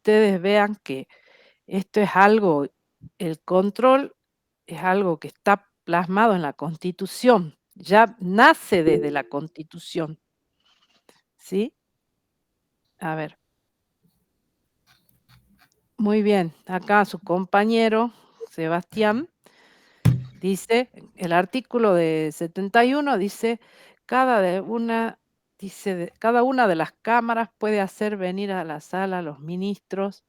ustedes vean que esto es algo, el control es algo que está plasmado en la Constitución, ya nace desde la Constitución, ¿sí? A ver, muy bien, acá su compañero Sebastián dice, el artículo de 71 dice, cada de una cada una de las cámaras puede hacer venir a la sala a los ministros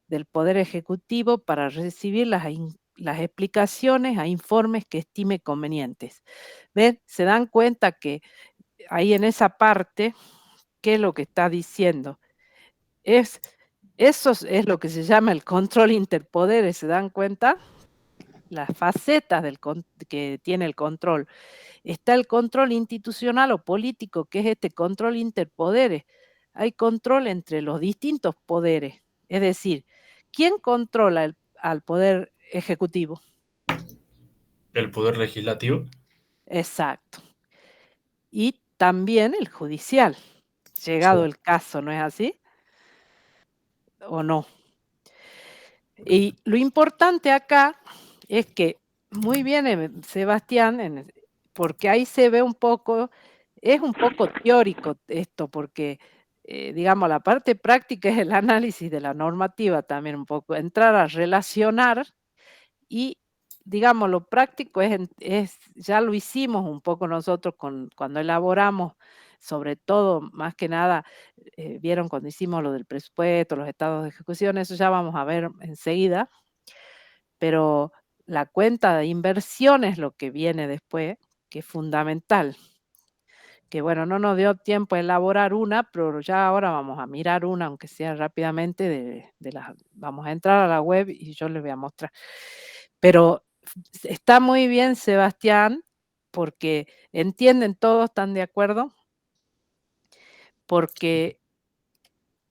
del Poder Ejecutivo para recibir las explicaciones a informes que estime convenientes. ¿Ven? Se dan cuenta que ahí en esa parte, ¿qué es lo que está diciendo? Es, es lo que se llama el control interpoderes, ¿se dan cuenta? Las facetas que tiene el control. Está el control institucional o político, que es este control interpoderes. Hay control entre los distintos poderes. Es decir, ¿quién controla al poder ejecutivo? ¿El poder legislativo? Exacto. Y también el judicial, Sí. llegado el caso, ¿no es así? ¿O no? Y lo importante acá es que, muy bien, Sebastián, porque ahí se ve un poco, es un poco teórico esto, porque, digamos, la parte práctica es el análisis de la normativa también un poco, entrar a relacionar y, digamos, lo práctico ya lo hicimos un poco nosotros cuando elaboramos, sobre todo, más que nada, vieron cuando hicimos lo del presupuesto, los estados de ejecución, eso ya vamos a ver enseguida, pero la cuenta de inversión es lo que viene después, que es fundamental. Que bueno, no nos dio tiempo a elaborar una, pero ya ahora vamos a mirar una, aunque sea rápidamente, vamos a entrar a la web y yo les voy a mostrar. Pero está muy bien, Sebastián, porque entienden todos, ¿están de acuerdo? Porque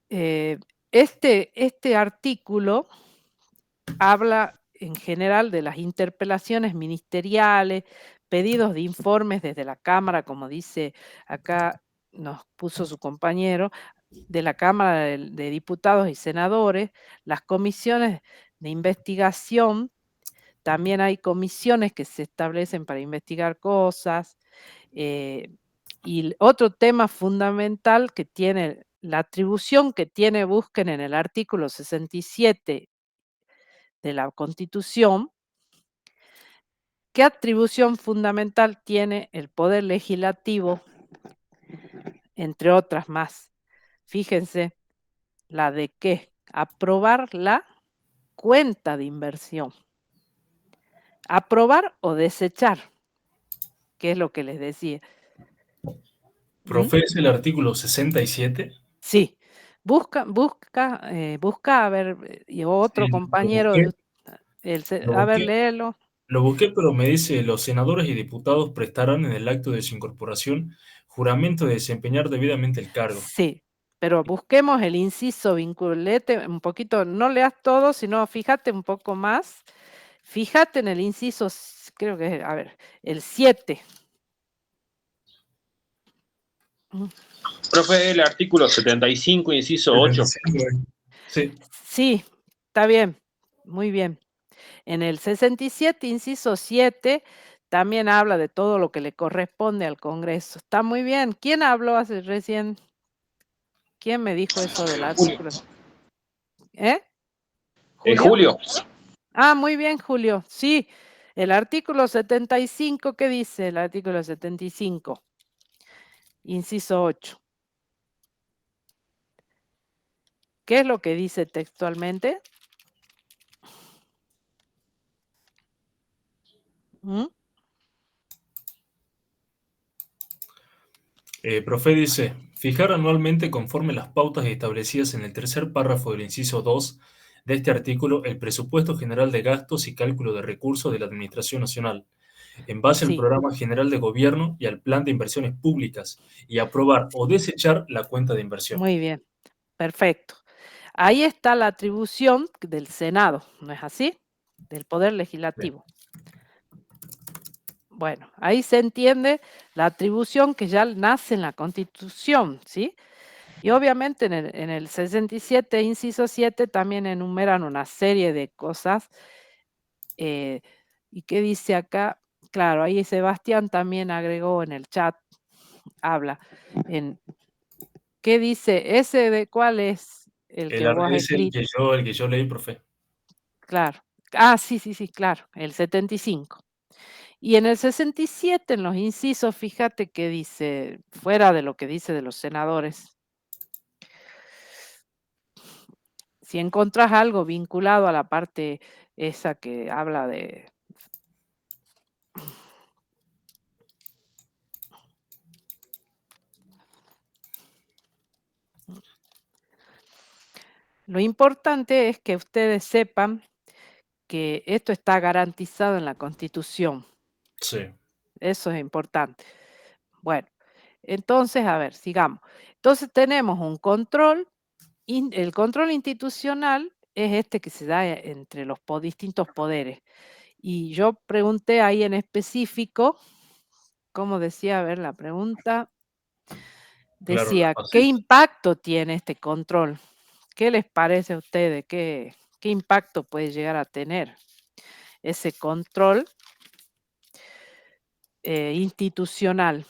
este artículo habla en general de las interpelaciones ministeriales, pedidos de informes desde la Cámara, como dice acá, nos puso su compañero, de la Cámara de Diputados y Senadores, las comisiones de investigación, también hay comisiones que se establecen para investigar cosas. Y otro tema fundamental que tiene la atribución que tiene, busquen en el artículo 67 de la Constitución, ¿qué atribución fundamental tiene el Poder Legislativo, entre otras más? Fíjense, la de qué, aprobar la cuenta de inversión. Aprobar o desechar, que es lo que les decía. ¿Mm? ¿Profe es el artículo 67? Sí, busca, a ver, y otro Sí, lo compañero busqué, de lo a ver, busqué, léelo. lo busqué, pero me dice, los senadores y diputados prestarán en el acto de su incorporación juramento de desempeñar debidamente el cargo. Sí, pero busquemos el inciso vinculete un poquito, no leas todo, sino fíjate un poco más. Fíjate en el inciso, creo que es, a ver, el 7. Mm, Profe, el artículo 75, inciso 8. 75, sí. sí, está bien, muy bien. En el 67, inciso 7, también habla de todo lo que le corresponde al Congreso. Está muy bien. ¿Quién habló hace recién? ¿Quién me dijo eso del Julio. artículo? ¿Eh? ¿Julio? Julio. Ah, muy bien, Julio. Sí, el artículo 75, ¿qué dice el artículo 75? Inciso 8. ¿Qué es lo que dice textualmente? ¿Mm? Profe dice, fijar anualmente conforme las pautas establecidas en el tercer párrafo del inciso 2 de este artículo el presupuesto general de gastos y cálculo de recursos de la Administración Nacional, en base al Sí, programa general de gobierno y al plan de inversiones públicas, y aprobar o desechar la cuenta de inversión. muy bien, perfecto. Ahí está la atribución del Senado, ¿no es así? Del Poder Bien. Legislativo. Bueno, ahí se entiende la atribución que ya nace en la Constitución, ¿sí? Y obviamente en el 67, inciso 7, también enumeran una serie de cosas. ¿Y qué dice acá? Claro, ahí Sebastián también agregó en el chat, habla. ¿Qué dice? ¿Ese de cuál es el que vos has Es escrito? el que yo leí, profe. Claro. Ah, sí, sí, sí, claro, el 75. Y en el 67, en los incisos, fíjate que dice, fuera de lo que dice de los senadores, si encontrás algo vinculado a la parte esa que habla de... Lo importante es que ustedes sepan que esto está garantizado en la Constitución. Sí. Eso es importante. Bueno, entonces, a ver, sigamos. Entonces tenemos un control, el control institucional es este que se da entre los distintos poderes. Y yo pregunté ahí en específico, ¿cómo decía? A ver, la pregunta Claro, la decía, ¿qué faceta. impacto tiene este control? ¿Qué les parece a ustedes? ¿Qué impacto puede llegar a tener ese control institucional?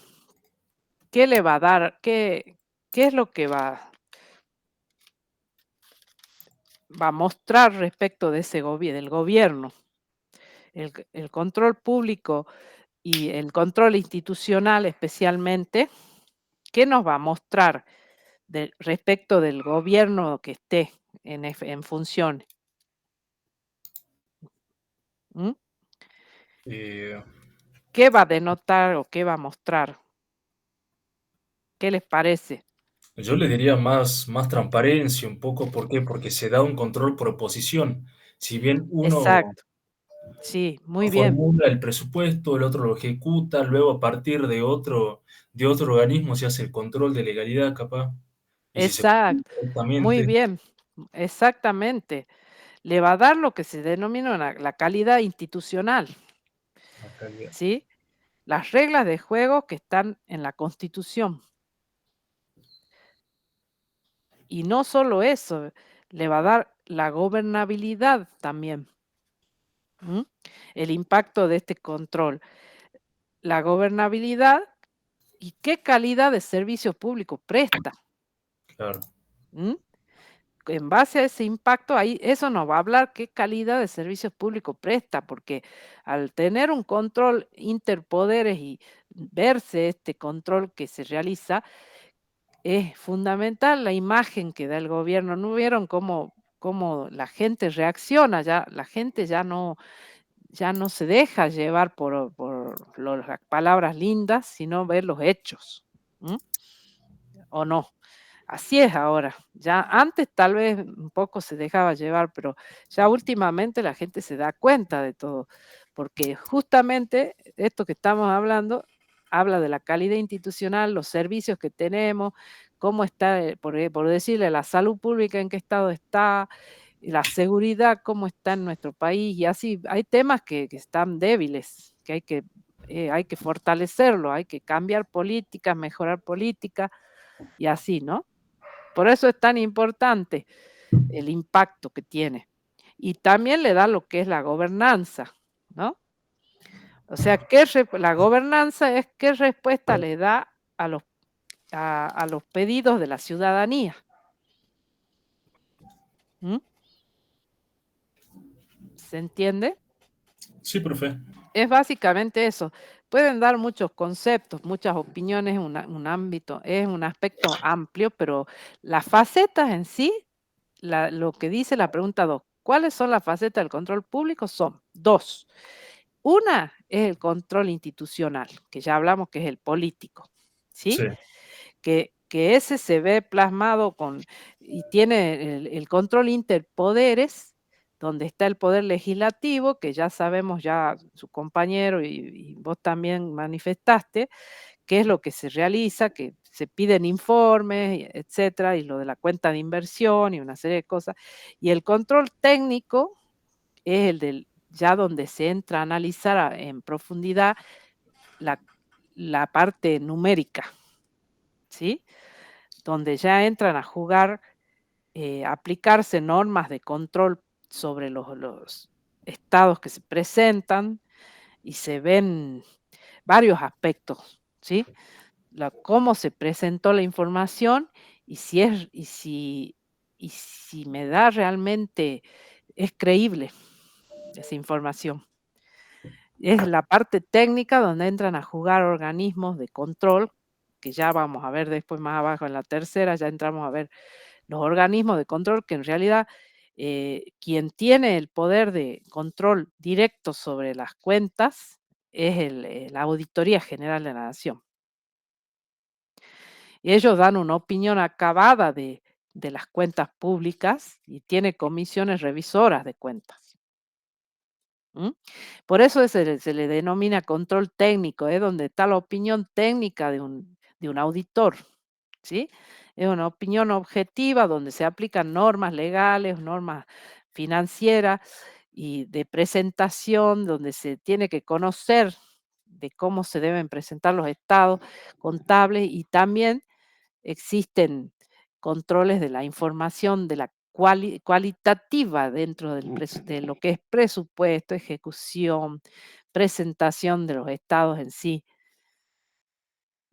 ¿Qué le va a dar? ¿Qué es lo que va a mostrar respecto de ese del gobierno? El control público y el control institucional especialmente, ¿qué nos va a mostrar respecto del gobierno que esté en función? ¿Mm? Eh, ¿Qué va a denotar o qué va a mostrar? ¿Qué les parece? yo le diría más transparencia un poco, ¿por qué? Porque se da un control por oposición. Si bien uno Exacto. Sí, muy bien. formula el presupuesto, el otro lo ejecuta, luego a partir de otro organismo se hace el control de legalidad, capaz, y si se cumple Exacto. Muy correctamente, bien. Exactamente. Le va a dar lo que se denomina la calidad institucional, la calidad. ¿sí? Las reglas de juego que están en la Constitución. Y no solo eso, le va a dar la gobernabilidad también. ¿M? El impacto de este control. La gobernabilidad y qué calidad de servicio público presta. Claro, ¿M? En base a ese impacto, ahí eso nos va a hablar qué calidad de servicios públicos presta, porque al tener un control interpoderes y verse este control que se realiza, es fundamental la imagen que da el gobierno. ¿No vieron cómo la gente reacciona? Ya, la gente ya no se deja llevar por las palabras lindas, sino ver los hechos. ¿M? ¿O no? Así es ahora. Ya antes tal vez un poco se dejaba llevar, pero ya últimamente la gente se da cuenta de todo, porque justamente esto que estamos hablando habla de la calidad institucional, los servicios que tenemos, cómo está, por decirle, la salud pública en qué estado está, y la seguridad, cómo está en nuestro país, y así hay temas que están débiles, que hay que fortalecerlo, hay que cambiar políticas, mejorar políticas, y así, ¿no? Por eso es tan importante el impacto que tiene. Y también le da lo que es la gobernanza, ¿no? O sea, la gobernanza es qué respuesta le da a los pedidos de la ciudadanía. ¿M? ¿Se entiende? sí, profe. Es básicamente eso. Pueden dar muchos conceptos, muchas opiniones, un ámbito, es un aspecto amplio, pero las facetas en sí, lo que dice la pregunta 2, ¿cuáles son las facetas del control público? Son dos. Una es el control institucional, que ya hablamos que es el político, Sí, ¿sí? Que ese se ve plasmado y tiene el control interpoderes, donde está el poder legislativo, que ya sabemos, ya su compañero y vos también manifestaste, qué es lo que se realiza, que se piden informes, etcétera, y lo de la cuenta de inversión y una serie de cosas. Y el control técnico es el ya donde se entra a analizar en profundidad la, la parte numérica, ¿sí? donde ya entran a jugar, aplicarse normas de control sobre los estados que se presentan y se ven varios aspectos, ¿sí? Cómo se presentó la información y si me da realmente es creíble esa información. Es la parte técnica donde entran a jugar organismos de control, que ya vamos a ver después más abajo en la tercera, ya entramos a ver los organismos de control que en realidad quien tiene el poder de control directo sobre las cuentas es la Auditoría General de la Nación. Y ellos dan una opinión acabada de las cuentas públicas y tiene comisiones revisoras de cuentas. ¿Mm? Por eso se le denomina control técnico, es donde está la opinión técnica de un auditor, ¿sí? Es una opinión objetiva donde se aplican normas legales, normas financieras y de presentación, donde se tiene que conocer de cómo se deben presentar los estados contables y también existen controles de la información de la cualitativa dentro de lo que es presupuesto, ejecución, presentación de los estados en sí.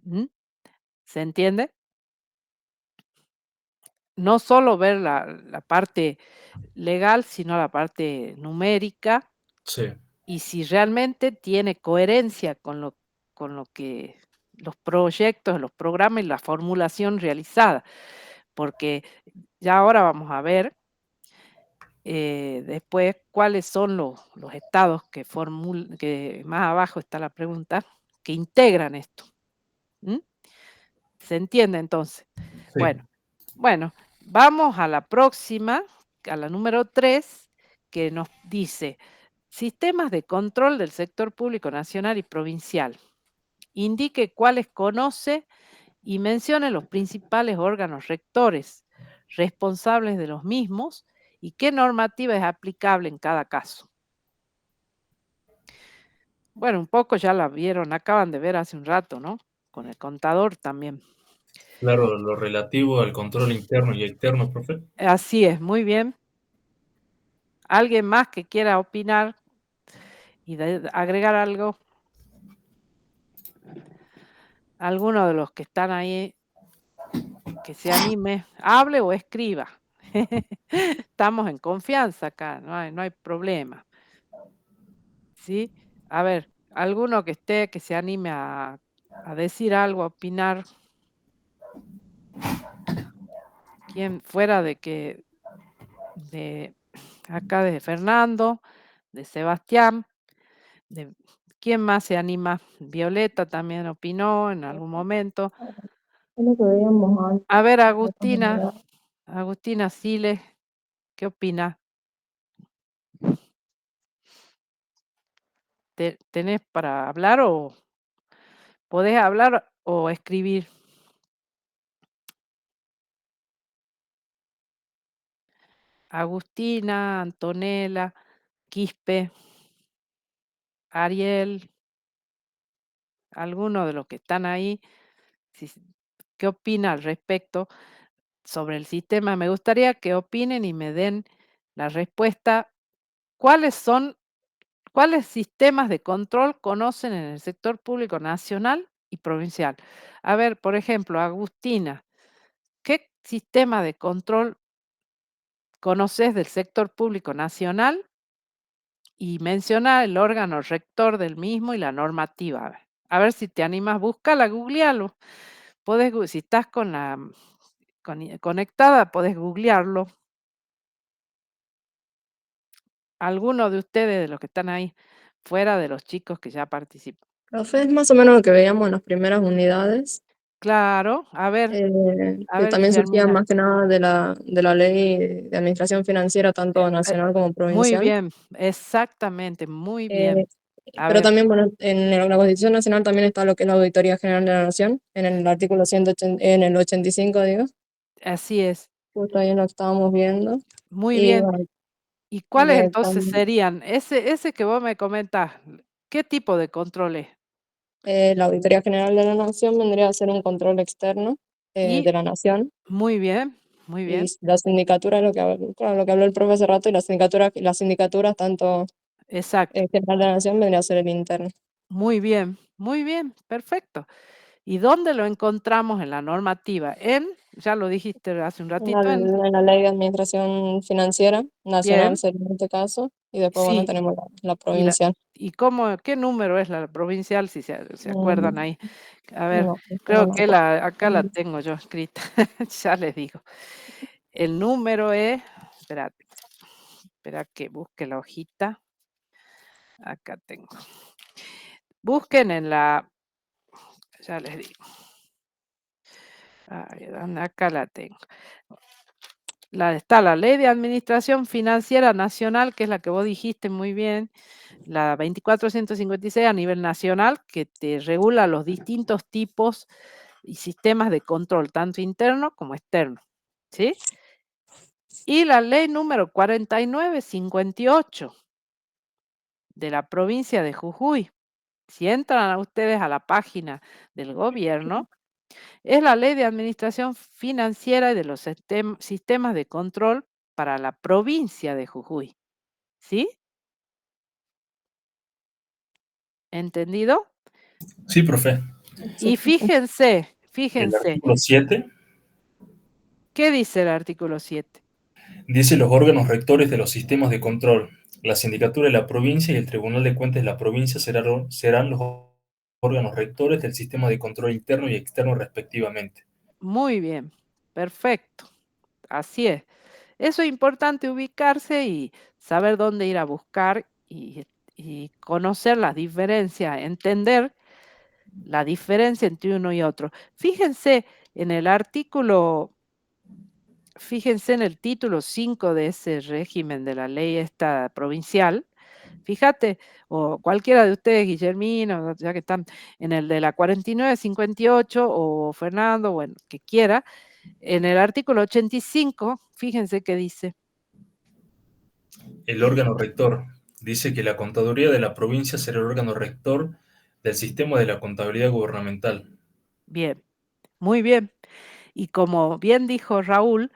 ¿Mm? ¿Se entiende? No solo ver la parte legal, sino la parte numérica Sí, y si realmente tiene coherencia con lo que los proyectos, los programas y la formulación realizada, porque ya ahora vamos a ver después cuáles son los estados que más abajo está la pregunta, que integran esto. ¿Mm? ¿Se entiende entonces? sí, Bueno, bueno, vamos a la próxima, a la número 3, que nos dice sistemas de control del sector público nacional y provincial. Indique cuáles conoce y mencione los principales órganos rectores, responsables de los mismos y qué normativa es aplicable en cada caso. Bueno, un poco ya la vieron, acaban de ver hace un rato, ¿no? Con el contador también. claro, lo relativo al control interno y externo, profe. Así es, muy bien. ¿Alguien más que quiera opinar y agregar algo? ¿Alguno de los que están ahí que se anime, hable o escriba? Estamos en confianza acá, no hay problema. ¿Sí? A ver, alguno que se anime a decir algo, a opinar. ¿Quién fuera de acá de Fernando, de Sebastián, de quién más se anima? Violeta también opinó en algún momento. Es lo que veíamos antes A ver, de la comunidad. Agustina Siles, ¿qué opina? ¿Tenés para hablar o podés hablar o escribir? Agustina, Antonella, Quispe, Ariel, alguno de los que están ahí, ¿qué opina al respecto sobre el sistema? Me gustaría que opinen y me den la respuesta. ¿Cuáles sistemas de control conocen en el sector público nacional y provincial? A ver, por ejemplo, Agustina, ¿qué sistema de control conoces del sector público nacional? Y menciona el órgano rector del mismo y la normativa. A ver si te animas, búscala, googlealo. Si estás conectada, podés googlearlo. Alguno de ustedes, de los que están ahí, fuera de los chicos que ya participan. Profe, es más o menos lo que veíamos en las primeras unidades, Claro, a que ver, también surgía Guillermina. más que nada de la ley de administración financiera, tanto Eh, nacional como Muy provincial. bien, exactamente, muy Eh, bien. A pero ver, también, bueno, en la Constitución Nacional también está lo que es la Auditoría General de la Nación, en el artículo 180, en el 85, digo, así es, justo ahí lo estábamos viendo. muy Y bien. bueno, ¿Y cuáles entonces también, serían? Ese que vos me comentas, ¿qué tipo de controles? la Auditoría General de la Nación vendría a ser un control externo. Y de la Nación. muy bien, muy bien. Y la sindicatura, claro, lo que habló el profe hace rato, y las sindicaturas, tanto Exacto. general de la Nación, vendría a ser el interno. Muy bien, perfecto. ¿Y dónde lo encontramos en la normativa? Ya lo dijiste hace un ratito, En la Ley de Administración Financiera Nacional bien, sería en este caso, y después, bueno, sí. tenemos la ¿Y, provincial. qué número es la provincial, si se acuerdan Mm, ahí? A ver, no, creo no, que acá la tengo yo escrita, ya les digo. El número es, espera que busque la hojita. Acá tengo. Busquen ya les digo. Acá la tengo. Está la Ley de Administración Financiera Nacional, que es la que vos dijiste muy bien, la 24.156 a nivel nacional, que te regula los distintos tipos y sistemas de control, tanto interno como externo, ¿sí? Y la ley número 4958 de la provincia de Jujuy. Si entran a ustedes a la página del gobierno, es la ley de administración financiera y de los sistemas de control para la provincia de Jujuy. ¿Sí? ¿Entendido? Sí, profe. Y sí. El fíjense, artículo 7 ¿qué dice el artículo 7? dice los órganos rectores de los sistemas de control. La sindicatura de la provincia y el Tribunal de Cuentas de la provincia serán los órganos rectores del sistema de control interno y externo respectivamente. Muy bien, perfecto, así es. Eso es importante ubicarse y saber dónde ir a buscar y conocer las diferencias, entender la diferencia entre uno y otro. Fíjense en el artículo, fíjense en el título 5 de ese régimen de la ley esta provincial. Fíjate, o cualquiera de ustedes, Guillermino, ya que están en el de la 4958, o Fernando, bueno, que quiera, en el artículo 85, fíjense qué dice. El órgano rector dice que la contaduría de la provincia será el órgano rector del sistema de la contabilidad gubernamental. Bien, muy bien. Y como bien dijo Raúl,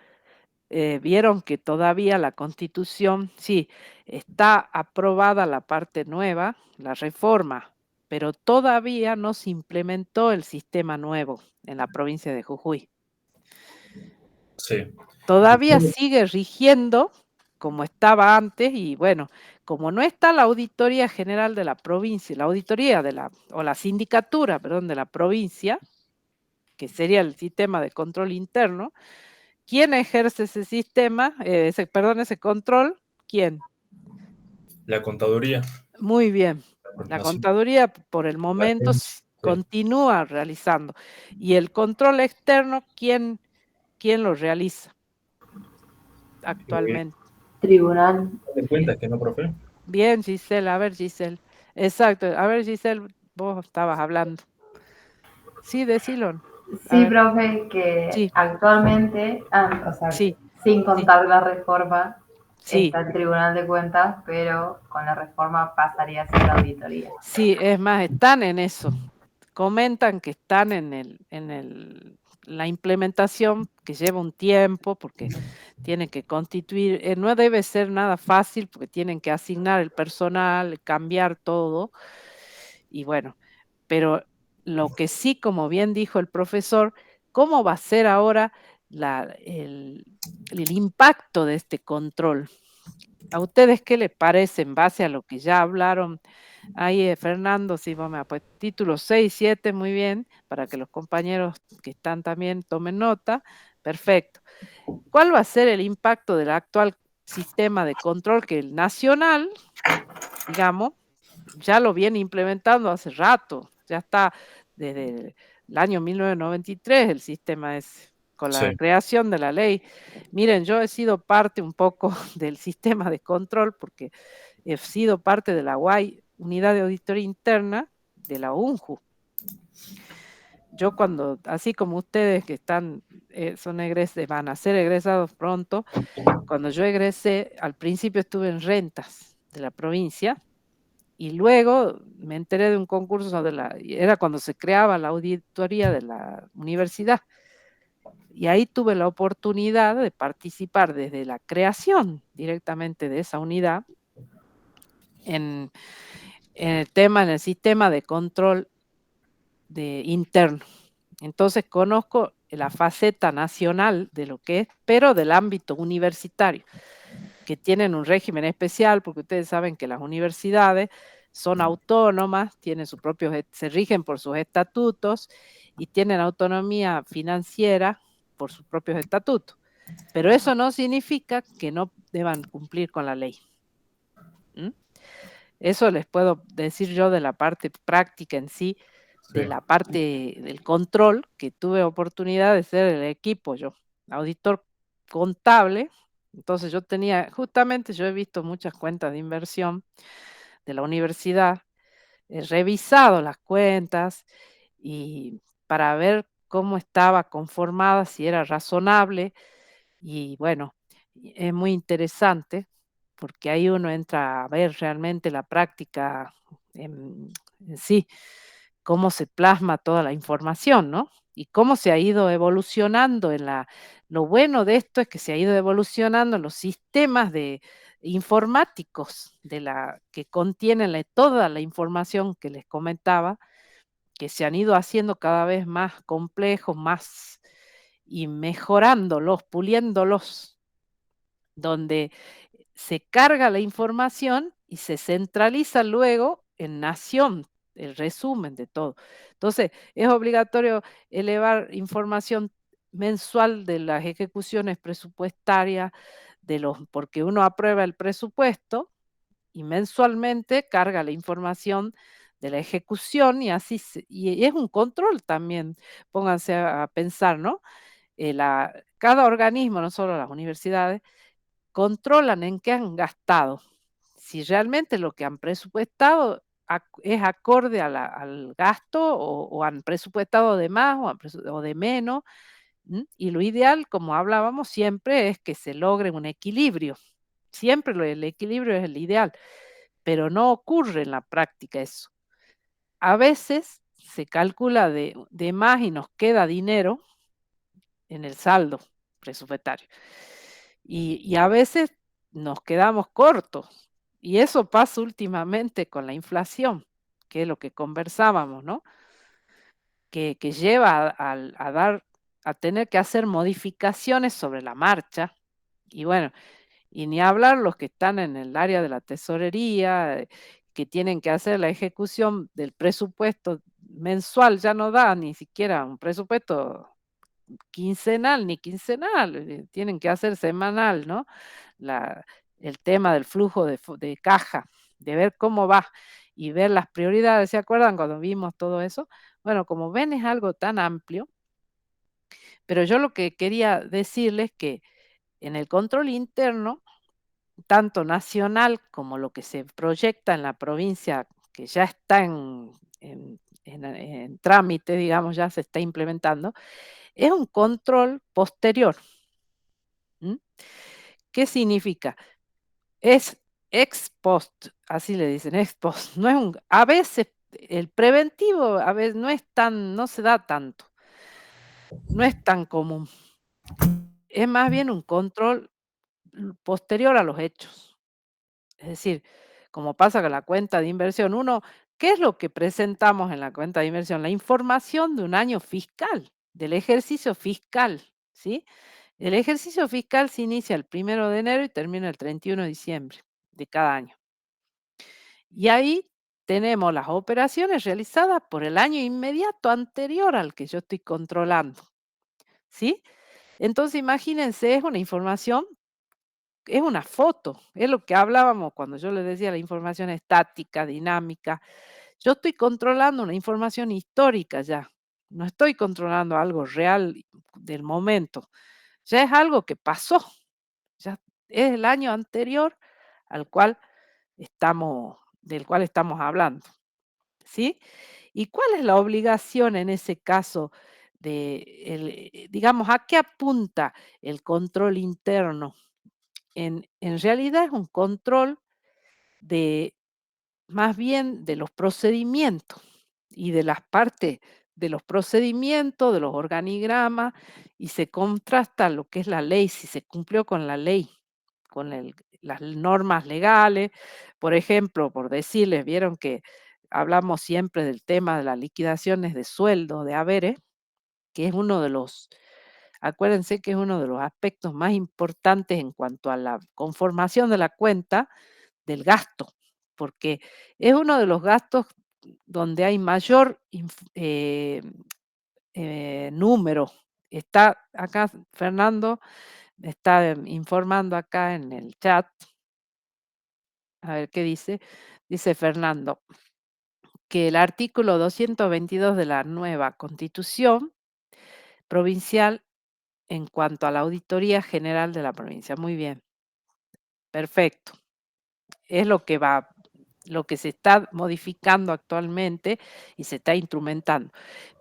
vieron que todavía la Constitución, sí, está aprobada la parte nueva, la reforma, pero todavía no se implementó el sistema nuevo en la provincia de Jujuy. Sí. Todavía sigue rigiendo como estaba antes y bueno, como no está la Auditoría General de la provincia, la auditoría o la sindicatura, perdón, de la provincia, que sería el sistema de control interno, ¿quién ejerce ese sistema, ese control? ¿Quién? La contaduría. Muy bien. La Nacional. contaduría por el momento Sí. continúa realizando. Y el control externo, ¿quién lo realiza Muy bien. actualmente? Tribunal. ¿Te cuentas que no, profe? Bien, Giselle, a ver, Giselle. Exacto, a ver, Giselle, vos estabas hablando. Sí, decilo. A Sí, ver, profe, que sí, actualmente, o sea, sí, sin sí, contar la reforma, sí, está el Tribunal de Cuentas, pero con la reforma pasaría a ser la auditoría. sí, es más, están en eso. Comentan que están la implementación, que lleva un tiempo, porque tienen que constituir, no debe ser nada fácil, porque tienen que asignar el personal, cambiar todo, y bueno, pero lo que sí, como bien dijo el profesor, ¿cómo va a ser ahora el impacto de este control? ¿A ustedes qué les parece en base a lo que ya hablaron? Ahí, Fernando, sí, vos me pues, título 6, 7, muy bien, para que los compañeros que están también tomen nota. Perfecto. ¿Cuál va a ser el impacto del actual sistema de control que el nacional, digamos, ya lo viene implementando hace rato? Ya está desde el año 1993 el sistema es con Sí. la creación de la ley. Miren, yo he sido parte un poco del sistema de control porque he sido parte de la UAI, Unidad de Auditoría Interna, de la UNJU. Yo cuando, así como ustedes que están, van a ser egresados pronto, cuando yo egresé, al principio estuve en rentas de la provincia y luego me enteré de un concurso era cuando se creaba la auditoría de la universidad. Y ahí tuve la oportunidad de participar desde la creación directamente de esa unidad en en el sistema de control interno. Entonces conozco la faceta nacional de lo que es, pero del ámbito universitario, que tienen un régimen especial, porque ustedes saben que las universidades son autónomas, tienen sus propios, se rigen por sus estatutos y tienen autonomía financiera por sus propios estatutos. Pero eso no significa que no deban cumplir con la ley. ¿Mm? Eso les puedo decir yo de la parte práctica en sí, de Sí. la parte del control, que tuve oportunidad de ser el equipo yo, auditor contable. Entonces yo tenía, justamente yo he visto muchas cuentas de inversión de la universidad, he revisado las cuentas y para ver cómo estaba conformada, si era razonable y bueno, es muy interesante porque ahí uno entra a ver realmente la práctica en sí, cómo se plasma toda la información, ¿no? Y cómo se ha ido evolucionando lo bueno de esto es que se ha ido evolucionando en los sistemas informáticos que contienen toda la información que les comentaba, que se han ido haciendo cada vez más complejos, más y mejorándolos, puliéndolos, donde se carga la información y se centraliza luego en Nación, el resumen de todo. Entonces, es obligatorio elevar información mensual de las ejecuciones presupuestarias, porque uno aprueba el presupuesto y mensualmente carga la información de la ejecución y así, y es un control también, pónganse a pensar, ¿no? Cada organismo, no solo las universidades, controlan en qué han gastado. Si realmente lo que han presupuestado es acorde al gasto o han presupuestado de más o de menos. Y lo ideal, como hablábamos siempre, es que se logre un equilibrio. Siempre el equilibrio es el ideal, pero no ocurre en la práctica eso. A veces se calcula de más y nos queda dinero en el saldo presupuestario. Y a veces nos quedamos cortos. Y eso pasa últimamente con la inflación, que es lo que conversábamos, ¿no? Que lleva a tener que hacer modificaciones sobre la marcha. Y bueno, y ni hablar los que están en el área de la tesorería, que tienen que hacer la ejecución del presupuesto mensual, ya no da ni siquiera un presupuesto quincenal ni quincenal, tienen que hacer semanal, ¿no? La el tema del flujo de caja, de ver cómo va y ver las prioridades, ¿se acuerdan cuando vimos todo eso? Bueno, como ven, es algo tan amplio, pero yo lo que quería decirles que en el control interno, tanto nacional como lo que se proyecta en la provincia, que ya está en trámite, digamos, ya se está implementando, es un control posterior. ¿Mm? ¿Qué significa? Es ex post, así le dicen, ex post. No es a veces el preventivo a veces no se da tanto, no es tan común. Es más bien un control posterior a los hechos. Es decir, como pasa con la cuenta de inversión, ¿qué es lo que presentamos en la cuenta de inversión? La información de un año fiscal, del ejercicio fiscal, ¿sí? El ejercicio fiscal se inicia el 1 de enero y termina el 31 de diciembre de cada año. Y ahí tenemos las operaciones realizadas por el año inmediato anterior al que yo estoy controlando, ¿sí? Entonces, imagínense, es una información, es una foto, es lo que hablábamos cuando yo les decía la información estática, dinámica. Yo estoy controlando una información histórica ya, no estoy controlando algo real del momento, ya es algo que pasó. Ya es el año anterior al cual del cual estamos hablando, ¿sí? ¿Y cuál es la obligación en ese caso digamos, a qué apunta el control interno? En realidad es un control de más bien de los procedimientos y de las partes de los procedimientos, de los organigramas, y se contrasta lo que es la ley, si se cumplió con la ley, con las normas legales. Por ejemplo, por decirles, vieron que hablamos siempre del tema de las liquidaciones de sueldo, de haberes, que es uno de los, acuérdense que es uno de los aspectos más importantes en cuanto a la conformación de la cuenta del gasto, porque es uno de los gastos donde hay mayor número. Está acá, Fernando, me está informando acá en el chat. A ver qué dice. Dice Fernando que el artículo 222 de la nueva Constitución provincial en cuanto a la Auditoría General de la provincia. Muy bien, perfecto. Es lo que se está modificando actualmente y se está instrumentando.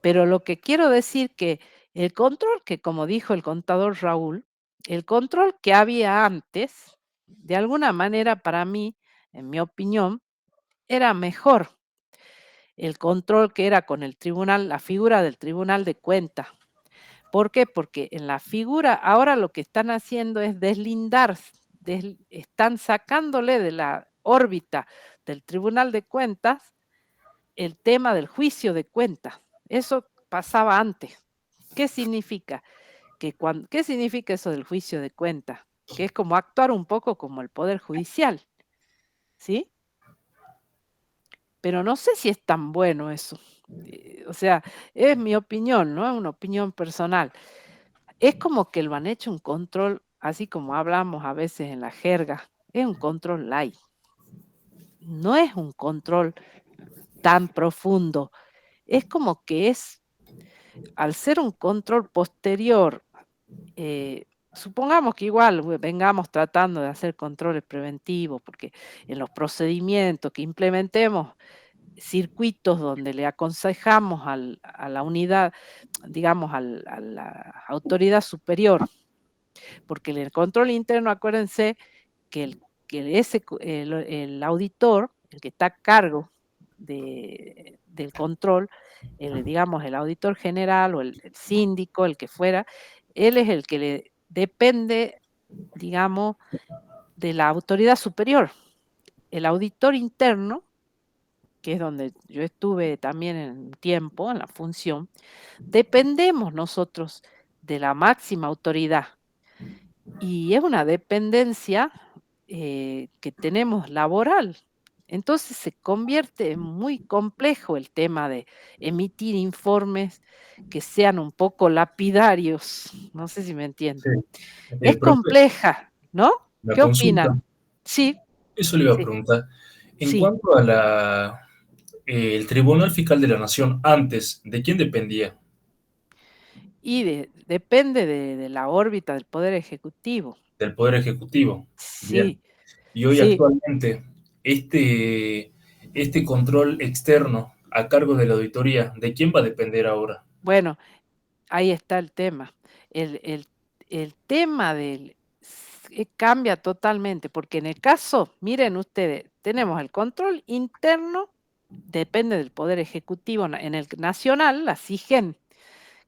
Pero lo que quiero decir que el control que, como dijo el contador Raúl, el control que había antes, de alguna manera para mí, en mi opinión, era mejor. El control que era con el tribunal, la figura del Tribunal de Cuentas. ¿Por qué? Porque en la figura, ahora lo que están haciendo es deslindar, están sacándole de la órbita del Tribunal de Cuentas el tema del juicio de cuentas. Eso pasaba antes. ¿Qué significa? ¿Qué significa eso del juicio de cuentas? Que es como actuar un poco como el Poder Judicial, ¿sí? Pero no sé si es tan bueno eso. O sea, es mi opinión, ¿no? Es una opinión personal. Es como que lo han hecho un control, así como hablamos a veces en la jerga, es un control light. No es un control tan profundo. Es como que es, al ser un control posterior, supongamos que igual vengamos tratando de hacer controles preventivos, porque en los procedimientos que implementemos, circuitos donde le aconsejamos a la unidad, digamos, a la autoridad superior, porque en el control interno, acuérdense que el auditor, el que está a cargo del control, digamos, el auditor general o el síndico, el que fuera, él es el que le depende, digamos, de la autoridad superior. El auditor interno, que es donde yo estuve también en un tiempo, en la función, dependemos nosotros de la máxima autoridad. Y es una dependencia que tenemos laboral. Entonces se convierte en muy complejo el tema de emitir informes que sean un poco lapidarios. No sé si me entienden. Sí. Es Profe, compleja, ¿no? la ¿Qué consulta, opinan? Sí, eso le iba a sí, preguntar. En sí. cuanto a el Tribunal Fiscal de la Nación, antes, ¿de quién dependía? Y depende de la órbita del Poder Ejecutivo. Del Poder Ejecutivo. Bien. Sí, Y hoy sí. actualmente, este control externo a cargo de la auditoría, ¿de quién va a depender ahora? Bueno, ahí está el tema. El tema cambia totalmente, porque en el caso, miren ustedes, tenemos el control interno, depende del Poder Ejecutivo en el nacional, la SIGEN.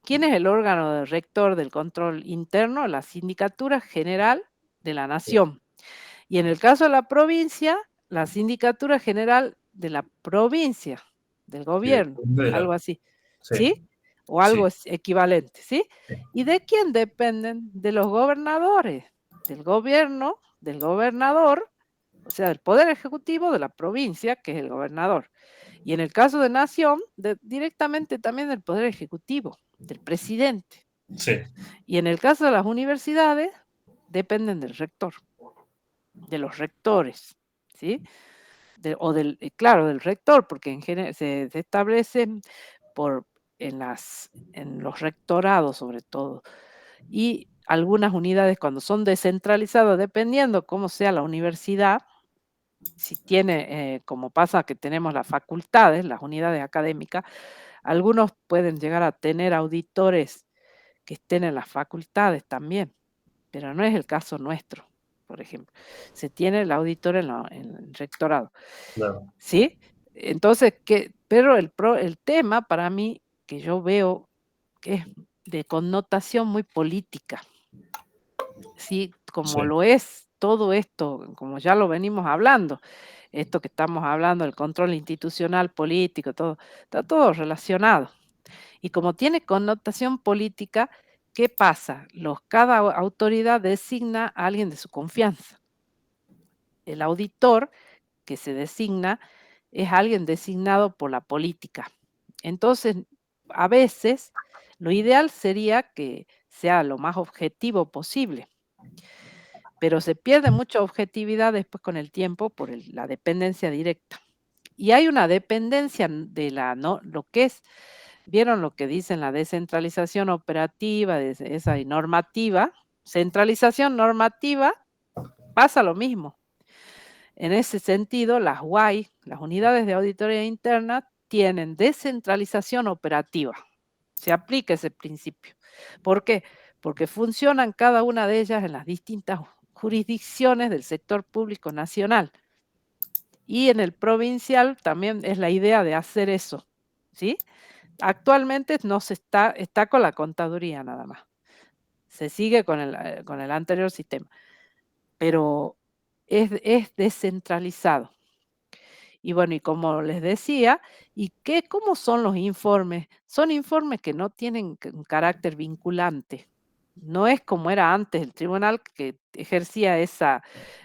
¿Quién es el órgano rector del control interno? La Sindicatura General de la Nación. Y en el caso de la provincia, la Sindicatura General de la provincia, del gobierno, algo así. Sí, ¿Sí? O sí, algo equivalente, ¿sí? sí, ¿Y de quién dependen? De los gobernadores, del gobierno, del gobernador, o sea, del Poder Ejecutivo de la provincia, que es el gobernador. Y en el caso de Nación, directamente también del Poder Ejecutivo, del presidente. sí. Y en el caso de las universidades, dependen del rector, de los rectores, ¿sí? Claro, del rector, porque en general se establecen en los rectorados sobre todo. Y algunas unidades cuando son descentralizadas, dependiendo cómo sea la universidad, si tiene, como pasa que tenemos las facultades, las unidades académicas, algunos pueden llegar a tener auditores que estén en las facultades también, pero no es el caso nuestro, por ejemplo. Se tiene el auditor en el rectorado. Claro. ¿Sí? Entonces, pero el tema para mí que yo veo que es de connotación muy política. Sí, como Sí. lo es todo esto, como ya lo venimos hablando, esto que estamos hablando, el control institucional, político, todo, está todo relacionado. Y como tiene connotación política, ¿qué pasa? Cada autoridad designa a alguien de su confianza. El auditor que se designa es alguien designado por la política. Entonces, a veces, lo ideal sería que sea lo más objetivo posible, pero se pierde mucha objetividad después con el tiempo por la dependencia directa. Y hay una dependencia de no, lo que es, ¿vieron lo que dicen la descentralización operativa, esa y normativa? Centralización normativa, pasa lo mismo. En ese sentido, las UAI, las unidades de auditoría interna, tienen descentralización operativa. Se aplica ese principio. ¿Por qué? Porque funcionan cada una de ellas en las distintas jurisdicciones del sector público nacional. Y en el provincial también es la idea de hacer eso, ¿sí? Actualmente no se está con la contaduría nada más. Se sigue con el anterior sistema, pero es descentralizado. Y bueno, y como les decía, ¿cómo son los informes? Son informes que no tienen un carácter vinculante. No es como era antes el tribunal que ejercía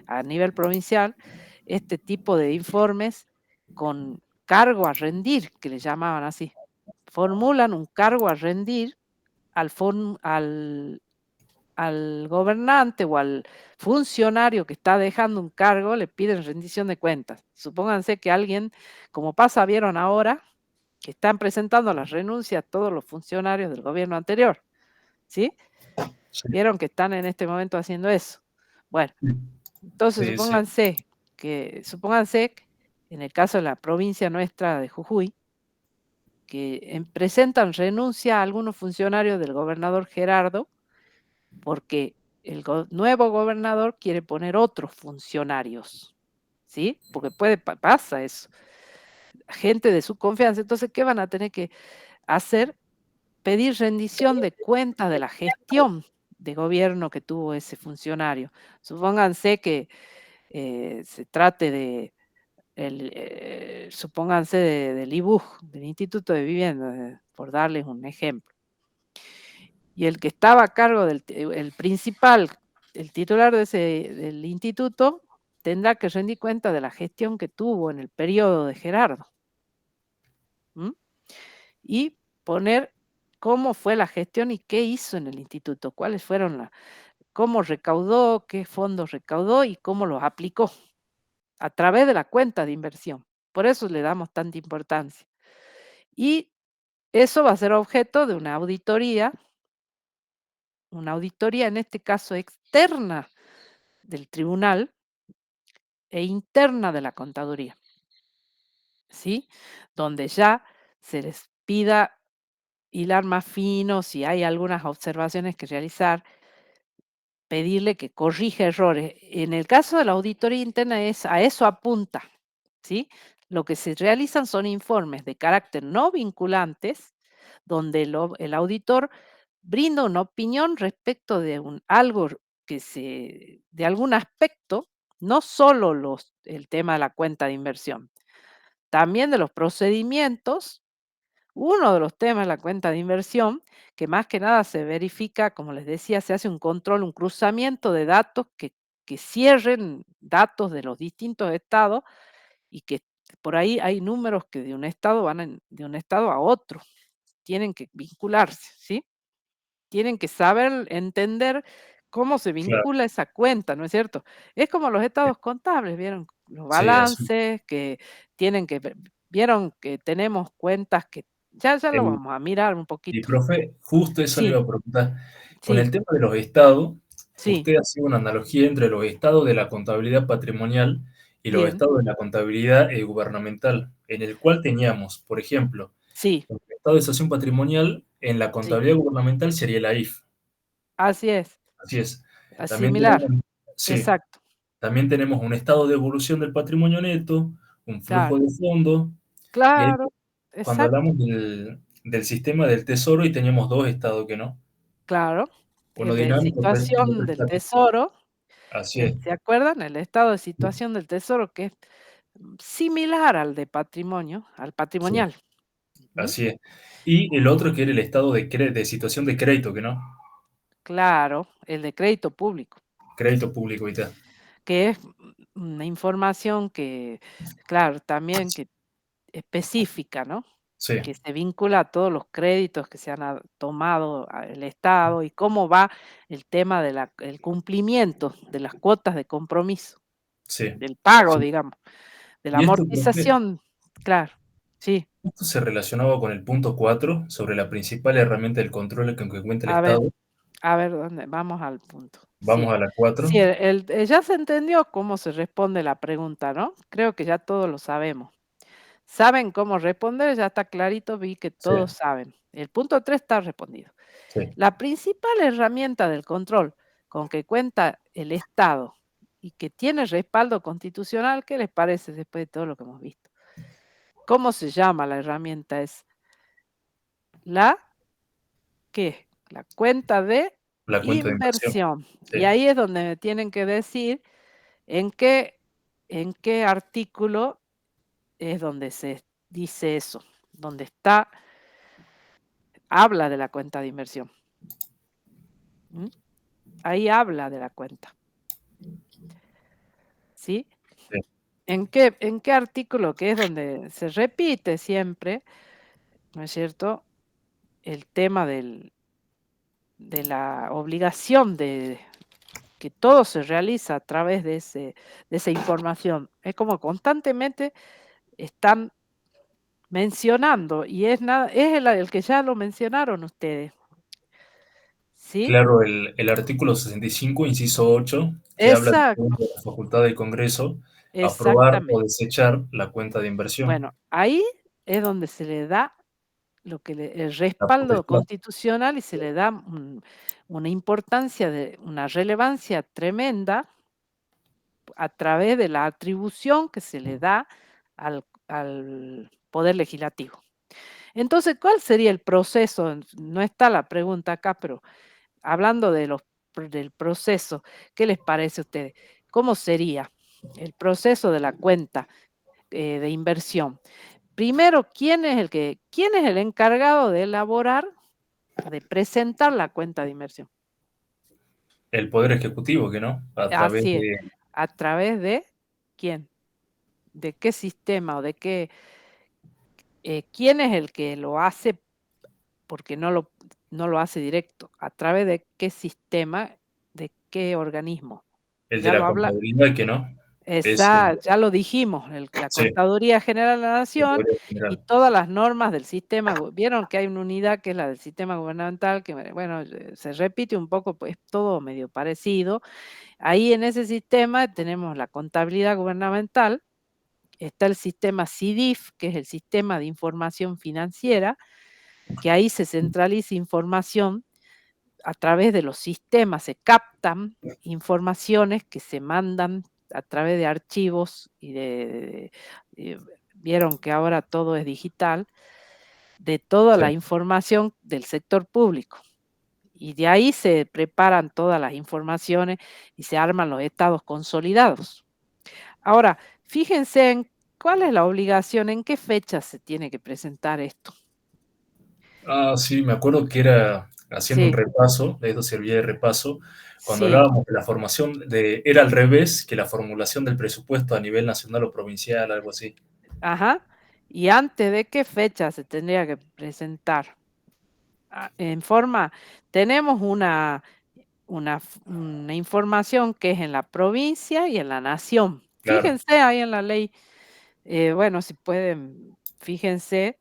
a nivel provincial, este tipo de informes con cargo a rendir, que le llamaban así. Formulan un cargo a rendir al gobernante o al funcionario que está dejando un cargo, le piden rendición de cuentas. Supónganse que alguien, como vieron ahora, que están presentando las renuncias a todos los funcionarios del gobierno anterior, ¿sí? Sí. Vieron que están en este momento haciendo eso. Bueno, entonces Sí, supónganse que en el caso de la provincia nuestra de Jujuy, que presentan renuncia a algunos funcionarios del gobernador Gerardo, porque el nuevo gobernador quiere poner otros funcionarios, ¿sí? Porque pasa eso. Gente de su confianza. Entonces, ¿qué van a tener que hacer? Pedir rendición de cuentas de la gestión de gobierno que tuvo ese funcionario. Supónganse que se trate supónganse del IBUJ, del Instituto de Vivienda, por darles un ejemplo. Y el que estaba a cargo el principal, el titular del instituto, tendrá que rendir cuenta de la gestión que tuvo en el periodo de Gerardo. Y poner cómo fue la gestión y qué hizo en el instituto, cuáles fueron cómo recaudó, qué fondos recaudó y cómo los aplicó a través de la cuenta de inversión. Por eso le damos tanta importancia. Y eso va a ser objeto de una auditoría en este caso externa del tribunal e interna de la contaduría, ¿sí? Donde ya se les pida hilar más fino, si hay algunas observaciones que realizar, pedirle que corrija errores. En el caso de la auditoría interna a eso apunta, ¿sí? Lo que se realizan son informes de carácter no vinculantes, donde el auditor brinda una opinión respecto de algo de algún aspecto, no solo el tema de la cuenta de inversión, también de los procedimientos. Uno de los temas de la cuenta de inversión, que más que nada se verifica, como les decía, se hace un control, un cruzamiento de datos que cierren datos de los distintos estados y que por ahí hay números que de un estado de un estado a otro, tienen que vincularse, ¿sí? Tienen que saber entender cómo se claro. vincula esa cuenta, ¿no es cierto? Es como los estados contables, ¿vieron? Los Sí, balances que vieron que tenemos cuentas que ya lo el- vamos a mirar un y poquito. profe, justo eso le Sí, iba a preguntar. Con el sí, tema de los estados, sí, usted hace una analogía entre los estados de la contabilidad patrimonial y los bien, estados de la contabilidad gubernamental, en el cual teníamos, por ejemplo, sí, el estado de situación patrimonial en la sí, contabilidad gubernamental sería la IF. así es, Así es. También similar, tenemos, sí, exacto, también tenemos un estado de evolución del patrimonio neto, un claro, flujo de fondos, y ahí claro, cuando exacto, hablamos del sistema del tesoro y teníamos dos estados que no. Claro, Uno el de dinámico, y situación otro del estático. tesoro, Así es, ¿se acuerdan? El estado de situación del tesoro, que es similar al de patrimonio, al sí, patrimonial. ¿Mm? así es. Y el otro que era el estado de situación de crédito, que no. Claro, el de crédito público, Crédito público y tal. que es una información que, claro, también que específica, ¿no? Sí, Que se vincula a todos los créditos que se han tomado el Estado y cómo va el tema de el cumplimiento de las cuotas de compromiso, sí, del pago, sí. digamos, de la Y amortización, claro, sí. esto se relacionaba con el punto 4 sobre la principal herramienta del control con que cuenta el A ver, Estado. ¿dónde? Vamos al punto. Vamos Sí, a la 4. sí, ya se entendió cómo se responde la pregunta, ¿no? Creo que ya todos lo sabemos. Saben cómo responder, ya está clarito, vi que Sí, todos saben. El punto 3 está respondido. sí. La principal herramienta del control con que cuenta el Estado y que tiene respaldo constitucional, ¿qué les parece después de todo lo que hemos visto? ¿Cómo se llama la herramienta? Es la ¿qué? La cuenta de La cuenta de inversión. inversión. Y Sí. ahí es donde me tienen que decir en qué artículo es donde se dice eso, donde está, habla de la cuenta de inversión. ¿Mm? Ahí habla de la cuenta. ¿Sí? Sí. ¿En qué artículo, que es donde se repite siempre, ¿no es cierto? El tema de la obligación de que todo se realiza a través de esa información. Es como constantemente están mencionando y es el que ya lo mencionaron ustedes. ¿Sí? Claro, el artículo 65, inciso 8, que habla Exacto, de la facultad del Congreso aprobar o exactamente. desechar la cuenta de inversión, Bueno, ahí es donde se le da el la respaldo potestad. constitucional y se le da una importancia, una relevancia tremenda a través de la atribución que se le da al Poder Legislativo. Entonces, ¿cuál sería el proceso? No está la pregunta acá, pero hablando del proceso, ¿qué les parece a ustedes? ¿Cómo sería el proceso de la cuenta de inversión? Primero, quién es el encargado de elaborar, de presentar la cuenta de inversión? El Poder Ejecutivo, que no, a través Así es, de, ¿a través de quién? ¿De qué sistema o de qué? ¿Quién es el que lo hace? Porque no lo hace directo. ¿A través de qué sistema? ¿De qué organismo? el de Ya la lo habla. contabilidad, que no, es Ya lo dijimos, la sí, Contaduría General de la el Nación Poder y General. todas las normas del sistema. Vieron que hay una unidad que es la del sistema gubernamental, que bueno, se repite un poco, pues todo medio parecido. Ahí en ese sistema tenemos la contabilidad gubernamental, está el sistema CIDIF, que es el sistema de información financiera, que ahí se centraliza información a través de los sistemas, se captan informaciones que se mandan a través de archivos vieron que ahora todo es digital, de toda Sí. la información del sector público. Y de ahí se preparan todas las informaciones y se arman los estados consolidados. Ahora, fíjense en cuál es la obligación, en qué fecha se tiene que presentar esto. Ah, sí, me acuerdo que era haciendo un Sí, repaso, esto servía de repaso, cuando sí, hablábamos de la formación era al revés que la formulación del presupuesto a nivel nacional o provincial, algo así. ajá. ¿Y antes de qué fecha se tendría que presentar? Tenemos una información que es en la provincia y en la nación. Claro, Fíjense ahí en la ley, bueno, si pueden, fíjense.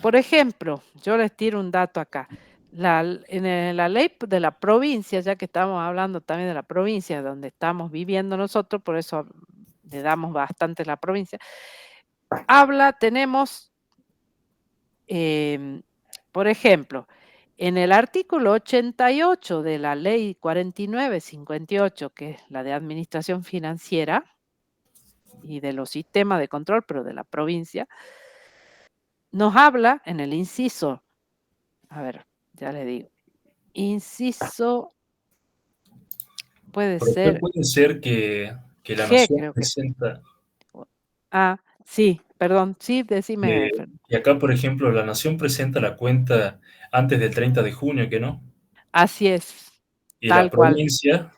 Por ejemplo, yo les tiro un dato acá. La ley de la provincia, ya que estamos hablando también de la provincia donde estamos viviendo nosotros, por eso le damos bastante la provincia, tenemos, em, por ejemplo, en el artículo 88 de la ley 4958, que es la de administración financiera y de los sistemas de control, pero de la provincia, nos habla en el inciso, a ver, ya le digo, inciso puede Pero ser puede ser que la G, nación creo que. presenta, Sí, perdón, sí, decime. que acá, por ejemplo, la nación presenta la cuenta antes del 30 de junio, ¿que no? Así es, Y la tal cual. provincia,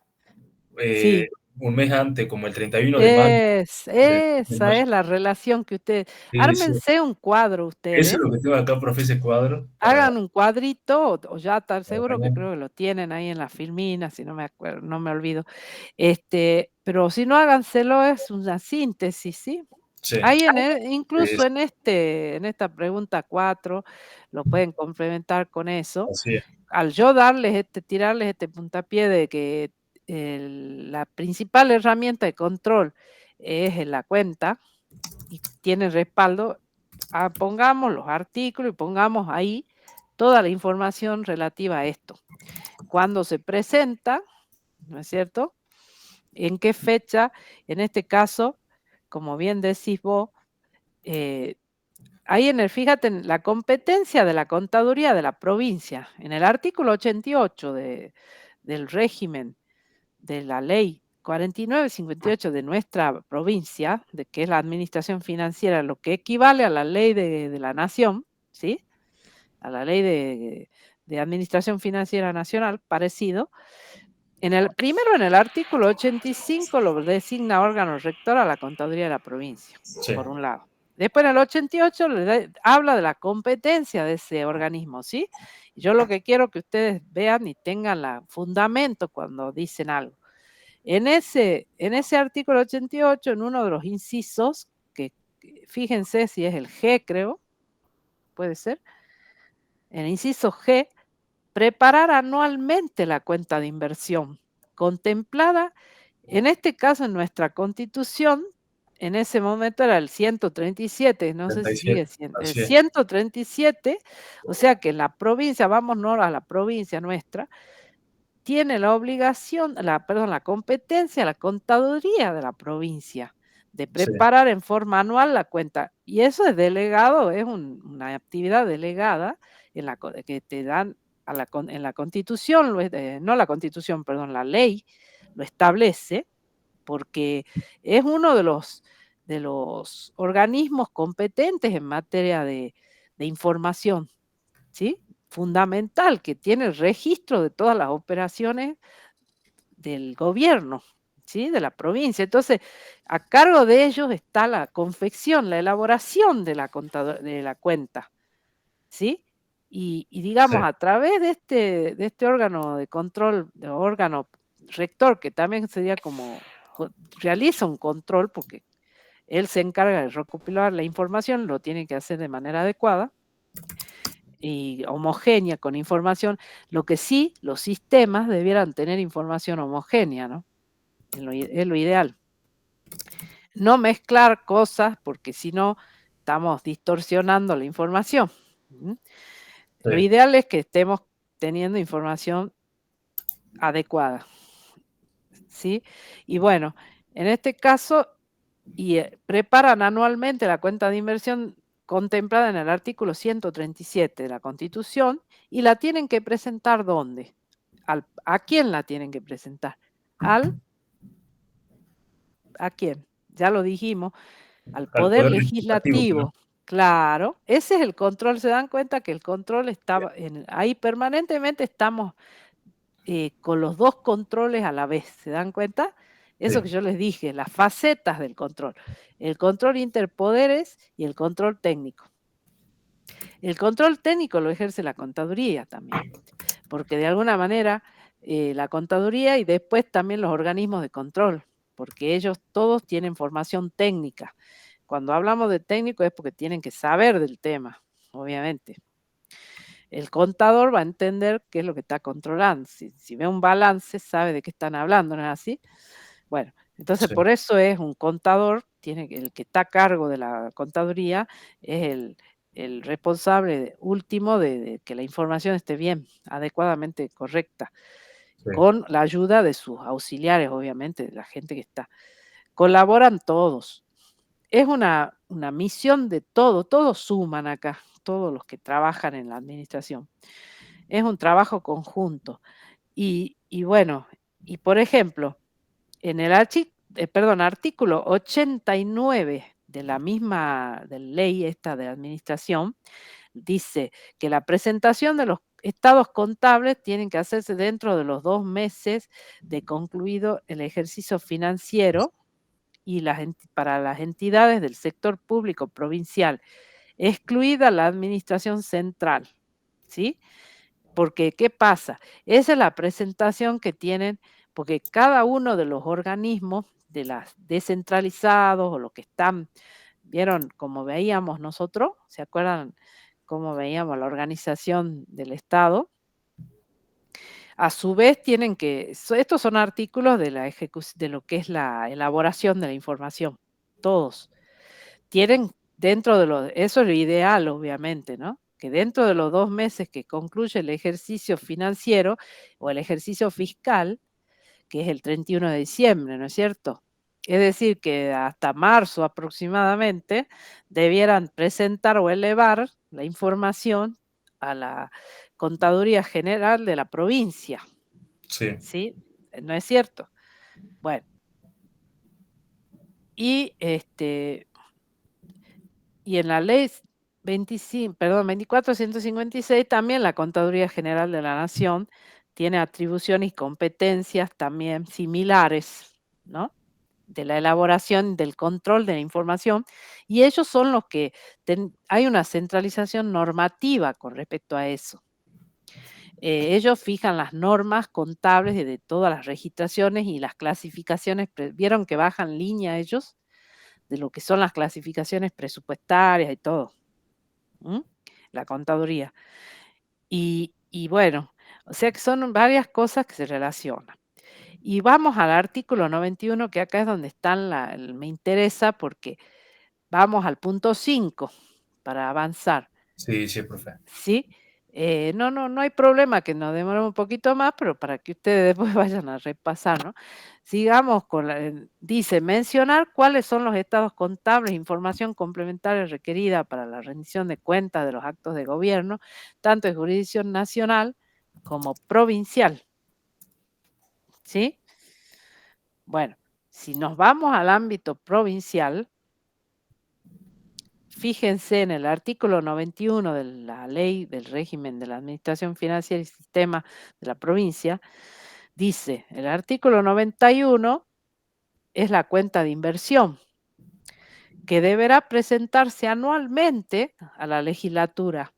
Sí, un mes antes, como el 31 de mayo. De esa mayo. es la relación que ustedes. Sí, sí. Ármense un cuadro Eso ustedes, es lo que tengo acá, profe, ese cuadro, hagan un cuadrito, o ya tal para seguro que mañana. creo que lo tienen ahí en la filmina, si no me acuerdo, no me olvido. Pero si no, háganselo, es una síntesis, ¿sí? Sí, Ahí incluso es, en esta pregunta 4 lo pueden complementar con eso. así es. Al yo tirarles este puntapié de que la principal herramienta de control es en la cuenta y tiene respaldo, pongamos los artículos y pongamos ahí toda la información relativa a esto. Cuándo se presenta, ¿no es cierto? ¿En qué fecha? En este caso, como bien decís vos, ahí fíjate en la competencia de la contaduría de la provincia, en el artículo 88 del régimen de la ley 4958 de nuestra provincia, de que es la administración financiera, lo que equivale a la ley de la nación, ¿sí? A la ley de administración financiera nacional, parecido. Primero en el artículo 85 lo designa órgano rector a la contaduría de la provincia, Sí, por un lado. Después en el 88 habla de la competencia de ese organismo, ¿sí? Yo lo que quiero que ustedes vean y tengan fundamento cuando dicen algo. En ese artículo 88, en uno de los incisos, que fíjense si es el G, creo, puede ser, en el inciso G, preparar anualmente la cuenta de inversión, contemplada, en este caso en nuestra constitución, en ese momento era el 137, no sé si 37, sigue siendo, el así es. 137, o sea que la provincia, vámonos a la provincia nuestra, tiene la obligación, la competencia, la contaduría de la provincia, de Sí, preparar en forma anual la cuenta. Y eso es delegado, es una actividad delegada que te dan en la Constitución, no la Constitución, perdón, la ley lo establece, porque es uno de los organismos competentes en materia de información, ¿sí? Fundamental, que tiene el registro de todas las operaciones del gobierno, ¿sí? De la provincia. Entonces, a cargo de ellos está la confección, la elaboración de la cuenta, ¿sí? Y sí, digamos, a través de este órgano de control, de órgano rector, que también sería realiza un control, porque él se encarga de recopilar la información, lo tiene que hacer de manera adecuada y homogénea con información, lo que sí, los sistemas debieran tener información homogénea, ¿no? Es lo ideal. No mezclar cosas porque si no estamos distorsionando la información. Lo sí, ideal es que estemos teniendo información adecuada, ¿sí? Y bueno, en este caso, preparan anualmente la cuenta de inversión contemplada en el artículo 137 de la Constitución y la tienen que presentar ¿dónde? ¿A quién la tienen que presentar? ¿A quién? Ya lo dijimos, al al Poder poder legislativo, ¿no? Legislativo. Claro, ese es el control. Se dan cuenta que el control estaba ahí permanentemente, estamos con los dos controles a la vez. ¿Se dan cuenta? Eso que Sí, yo les dije, las facetas del control. El control interpoderes y el control técnico. El control técnico lo ejerce la contaduría también, porque de alguna manera la contaduría y después también los organismos de control, porque ellos todos tienen formación técnica. Cuando hablamos de técnico es porque tienen que saber del tema, obviamente. El contador va a entender qué es lo que está controlando. Si ve un balance, sabe de qué están hablando, ¿no es así? Bueno, entonces sí, por eso es un contador, el que está a cargo de la contaduría, es el responsable último de que la información esté bien, adecuadamente correcta, sí, con la ayuda de sus auxiliares, obviamente, de la gente que está. Colaboran todos. Es una una misión de todos suman acá, todos los que trabajan en la administración. Es un trabajo conjunto. Y bueno, y por ejemplo, en el artículo 89 de la misma ley esta de administración, dice que la presentación de los estados contables tienen que hacerse dentro de los 2 meses de concluido el ejercicio financiero y para las entidades del sector público provincial, excluida la administración central, ¿sí? Porque, ¿qué pasa? Esa es la presentación que tienen, porque cada uno de los organismos, de las descentralizados o los que están, ¿vieron como veíamos nosotros? ¿Se acuerdan cómo veíamos la organización del Estado? A su vez tienen que, estos son artículos de de lo que es la elaboración de la información, todos. Tienen dentro de eso es lo ideal, obviamente, ¿no? Que dentro de los 2 meses que concluye el ejercicio financiero o el ejercicio fiscal, que es el 31 de diciembre, ¿no es cierto? Es decir, que hasta marzo aproximadamente debieran presentar o elevar la información a la Contaduría General de la provincia. Sí. ¿Sí? ¿No es cierto? Bueno. Y en la ley 24.156 también la Contaduría General de la Nación tiene atribuciones y competencias también similares, ¿no? De la elaboración, del control de la información, y ellos son los que hay una centralización normativa con respecto a eso. Ellos fijan las normas contables de todas las registraciones y las clasificaciones. ¿Vieron que bajan línea ellos? De lo que son las clasificaciones presupuestarias y todo. La contaduría. Y bueno, o sea que son varias cosas que se relacionan. Y vamos al artículo 91, que acá es donde me interesa porque vamos al punto 5 para avanzar. Sí, sí, profe. ¿Sí? No hay problema que nos demoremos un poquito más, pero para que ustedes después vayan a repasar, ¿no? Sigamos con dice, mencionar cuáles son los estados contables, información complementaria requerida para la rendición de cuentas de los actos de gobierno, tanto de jurisdicción nacional como provincial. ¿Sí? Bueno, si nos vamos al ámbito provincial, fíjense en el artículo 91 de la ley del régimen de la administración financiera y sistema de la provincia, dice, el artículo 91 es la cuenta de inversión, que deberá presentarse anualmente a la legislatura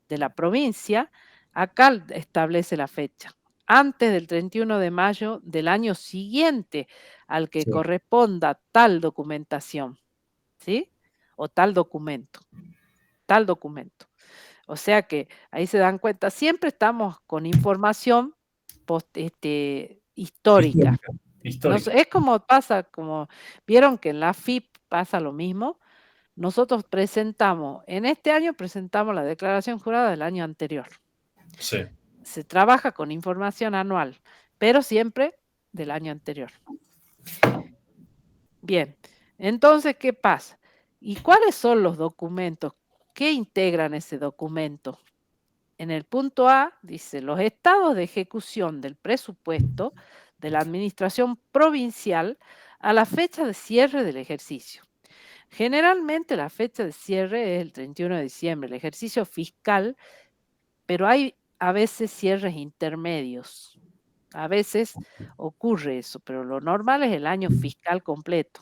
de la provincia. Acá establece la fecha, antes del 31 de mayo del año siguiente al que corresponda tal documentación, ¿sí? O tal documento. O sea que ahí se dan cuenta, siempre estamos con información histórica. Es como pasa, como vieron que en la FIP pasa lo mismo. Nosotros en este año presentamos la declaración jurada del año anterior. Sí. Se trabaja con información anual, pero siempre del año anterior. Bien, entonces, ¿qué pasa? ¿Y cuáles son los documentos? ¿Qué integran ese documento? En el punto A dice, los estados de ejecución del presupuesto de la administración provincial a la fecha de cierre del ejercicio. Generalmente la fecha de cierre es el 31 de diciembre, el ejercicio fiscal, pero hay a veces cierres intermedios. A veces ocurre eso, pero lo normal es el año fiscal completo.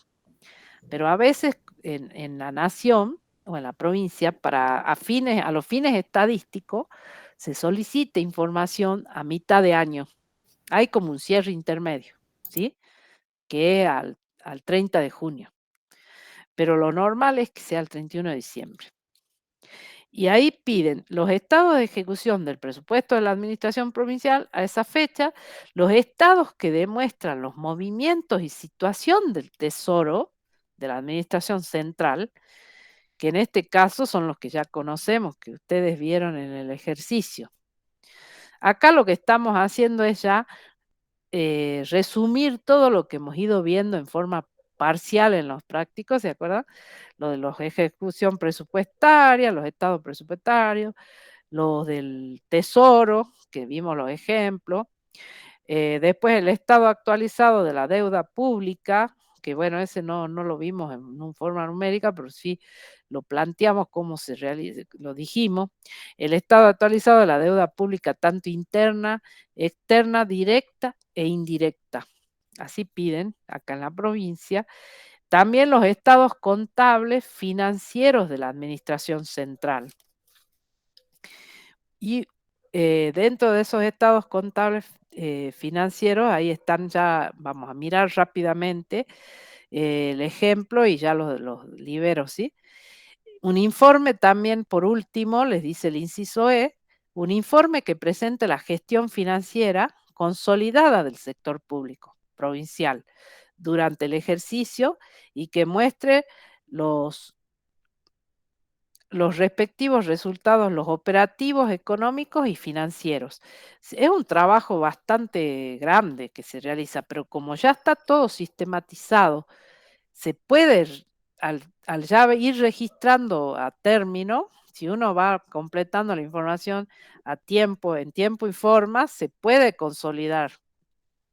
Pero a veces en la nación o en la provincia, a los fines estadísticos, se solicita información a mitad de año. Hay como un cierre intermedio, ¿sí? Que es al 30 de junio. Pero lo normal es que sea el 31 de diciembre. Y ahí piden los estados de ejecución del presupuesto de la administración provincial a esa fecha, los estados que demuestran los movimientos y situación del tesoro de la administración central, que en este caso son los que ya conocemos, que ustedes vieron en el ejercicio. Acá lo que estamos haciendo es ya resumir todo lo que hemos ido viendo en forma parcial en los prácticos, ¿se acuerdan? Lo de los ejecución presupuestaria, los estados presupuestarios, los del tesoro, que vimos los ejemplos. Después el estado actualizado de la deuda pública, que bueno, ese no lo vimos en forma numérica, pero sí lo planteamos cómo se realiza, lo dijimos. El estado actualizado de la deuda pública, tanto interna, externa, directa e indirecta. Así piden acá en la provincia. También los estados contables financieros de la administración central. Y dentro de esos estados contables financieros, ahí están ya, vamos a mirar rápidamente el ejemplo y ya los libero, ¿sí? Un informe también, por último, les dice el inciso E, un informe que presente la gestión financiera consolidada del sector público provincial durante el ejercicio y que muestre los respectivos resultados, los operativos, económicos y financieros. Es un trabajo bastante grande que se realiza, pero como ya está todo sistematizado, se puede, al ya ir registrando a término, si uno va completando la información a tiempo, en tiempo y forma, se puede consolidar.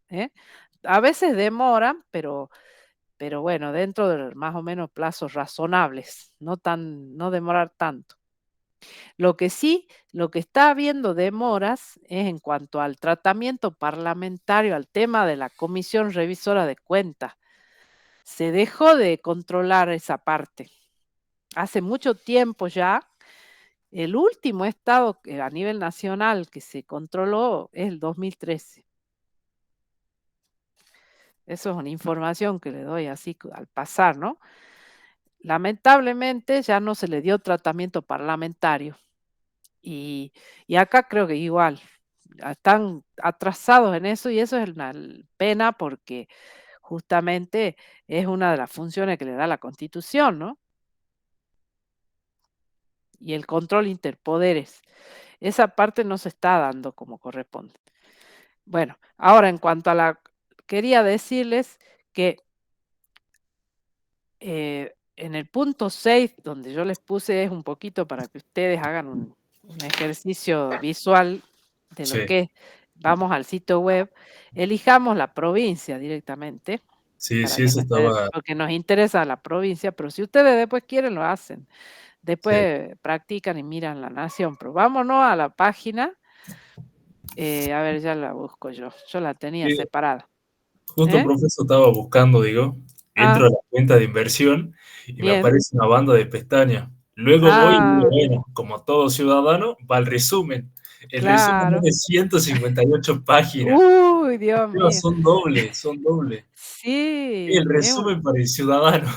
¿Eh? A veces demoran, pero bueno, dentro de más o menos plazos razonables, no demorar tanto. Lo que sí, lo que está habiendo demoras es en cuanto al tratamiento parlamentario, al tema de la Comisión Revisora de Cuentas. Se dejó de controlar esa parte. Hace mucho tiempo ya, el último estado a nivel nacional que se controló es el 2013. Eso es una información que le doy así al pasar, ¿no? Lamentablemente ya no se le dio tratamiento parlamentario. Y acá creo que igual, están atrasados en eso y eso es una pena porque justamente es una de las funciones que le da la Constitución, ¿no? Y el control interpoderes. Esa parte no se está dando como corresponde. Bueno, ahora en cuanto a quería decirles que en el punto 6, donde yo les puse es un poquito para que ustedes hagan un ejercicio visual de lo Sí, que es. Vamos al sitio web, elijamos la provincia directamente, sí, para sí, que eso no esté, estaba. porque nos interesa la provincia, pero si ustedes después quieren lo hacen. Sí, Después practican y miran La Nación, pero vámonos a la página. A ver, ya la busco yo. Yo la tenía sí, separada. justo, ¿Eh? profesor, estaba buscando, digo, entro Ah, a la cuenta de inversión y me bien. aparece una banda de pestañas. Luego voy y digo, Ah, bueno, como todo ciudadano, va al resumen. El resumen es claro. de 158 páginas. Uy, Dios Pero mío. son dobles, son dobles. El Sí, resumen para el ciudadano.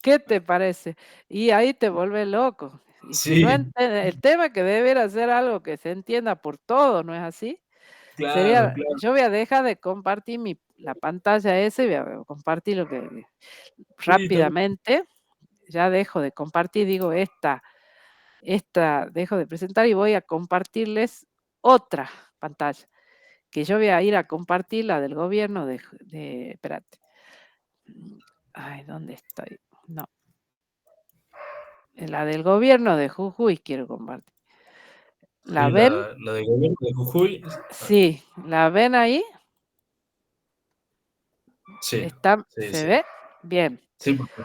¿qué te parece? Y ahí te vuelve loco. Y si no Sí, el tema es que debiera ser algo que se entienda por todo, ¿no es así? claro, claro. Yo voy a dejar de compartir la pantalla esa y voy a compartir lo que Sí, está bien. rápidamente, ya dejo de compartir, digo, esta dejo de presentar y voy a compartirles otra pantalla, que yo voy a ir a compartir la del gobierno espérate. Ay, ¿dónde estoy? No, la del gobierno de Jujuy quiero compartir. ¿La Sí, ven? la del gobierno de Jujuy. Sí, ¿la ven ahí? Sí, ¿Está, sí, se sí. ve? Bien, Sí, porque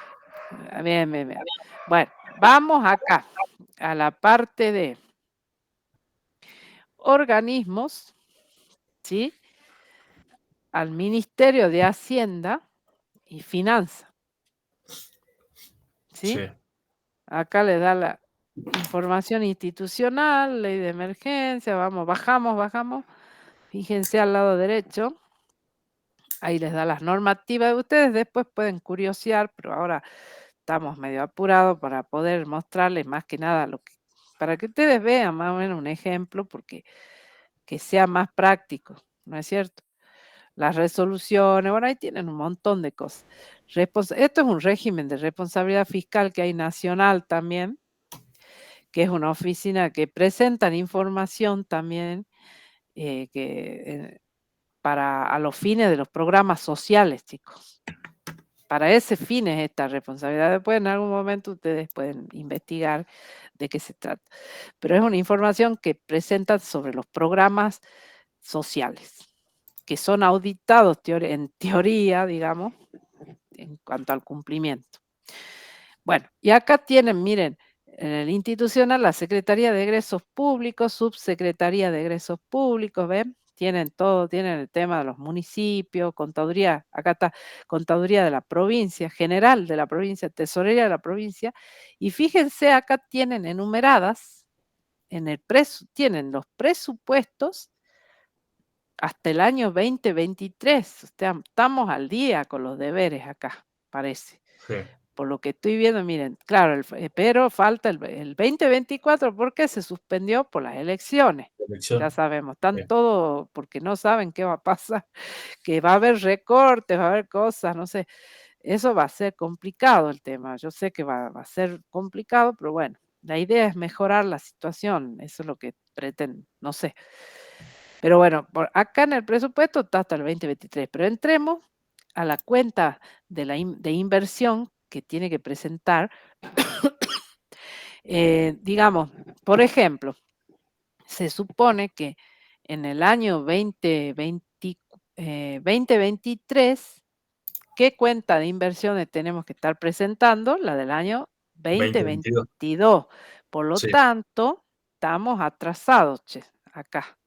bien, bien, bien. Bueno, vamos acá a la parte de organismos, ¿sí? Al Ministerio de Hacienda y Finanzas, ¿sí? sí. Acá le da la información institucional, ley de emergencia, vamos, bajamos. Fíjense al lado derecho, ahí les da las normativas. Ustedes después pueden curiosear, pero ahora estamos medio apurados para poder mostrarles más que nada para que ustedes vean más o menos un ejemplo, porque que sea más práctico, ¿no es cierto? Las resoluciones, bueno, ahí tienen un montón de cosas. Esto es un régimen de responsabilidad fiscal que hay nacional también, que es una oficina que presentan información también a los fines de los programas sociales, chicos. para ese fin es esta responsabilidad. Después en algún momento ustedes pueden investigar de qué se trata. Pero es una información que presenta sobre los programas sociales, que son auditados en teoría, digamos, en cuanto al cumplimiento. Bueno, y acá tienen, miren, en el institucional la Secretaría de Egresos Públicos, Subsecretaría de Egresos Públicos, ¿ven? Tienen todo, tienen el tema de los municipios, contaduría, acá está contaduría de la provincia, general de la provincia, tesorería de la provincia, y fíjense, acá tienen enumeradas, tienen los presupuestos hasta el año 2023. O sea, estamos al día con los deberes acá, parece. Sí. Por lo que estoy viendo, miren, claro, pero falta el 2024 porque se suspendió por las elecciones. Ya sabemos, están Bien. todos porque no saben qué va a pasar, que va a haber recortes, va a haber cosas, no sé. Eso va a ser complicado el tema. Yo sé que va a ser complicado, pero bueno, la idea es mejorar la situación. Eso es lo que pretenden, no sé. Pero bueno, acá en el presupuesto está hasta el 2023, pero entremos a la cuenta de inversión que tiene que presentar. Digamos, por ejemplo, se supone que en el año 2023, ¿qué cuenta de inversiones tenemos que estar presentando? La del año 2022. Por lo Sí. tanto, estamos atrasados, acá.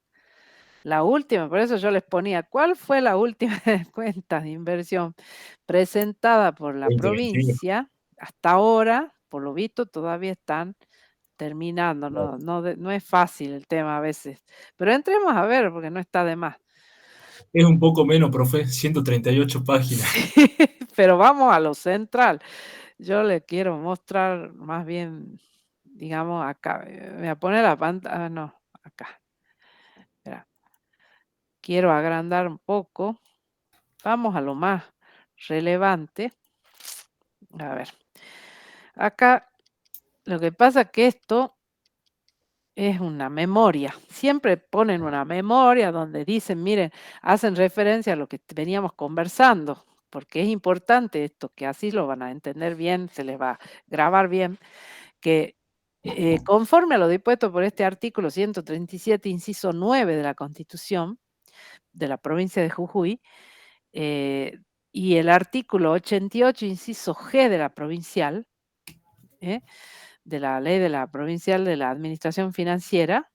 La última, por eso yo les ponía, ¿cuál fue la última cuenta de inversión presentada por la 2021. provincia? Hasta ahora, por lo visto, todavía están terminando, No. no es fácil el tema a veces, pero entremos a ver porque no está de más. Es un poco menos, profe, 138 páginas. Sí, pero vamos a lo central. Yo le quiero mostrar más bien, digamos, acá. Me voy a poner la pantalla, no, acá. Espera. Quiero agrandar un poco. Vamos a lo más relevante. A ver. Acá lo que pasa es que esto es una memoria. Siempre ponen una memoria donde dicen, miren, hacen referencia a lo que veníamos conversando, porque es importante esto, que así lo van a entender bien, se les va a grabar bien, que conforme a lo dispuesto por este artículo 137, inciso 9 de la Constitución de la provincia de Jujuy, y el artículo 88, inciso G de la provincial, de la ley de la provincial de la administración financiera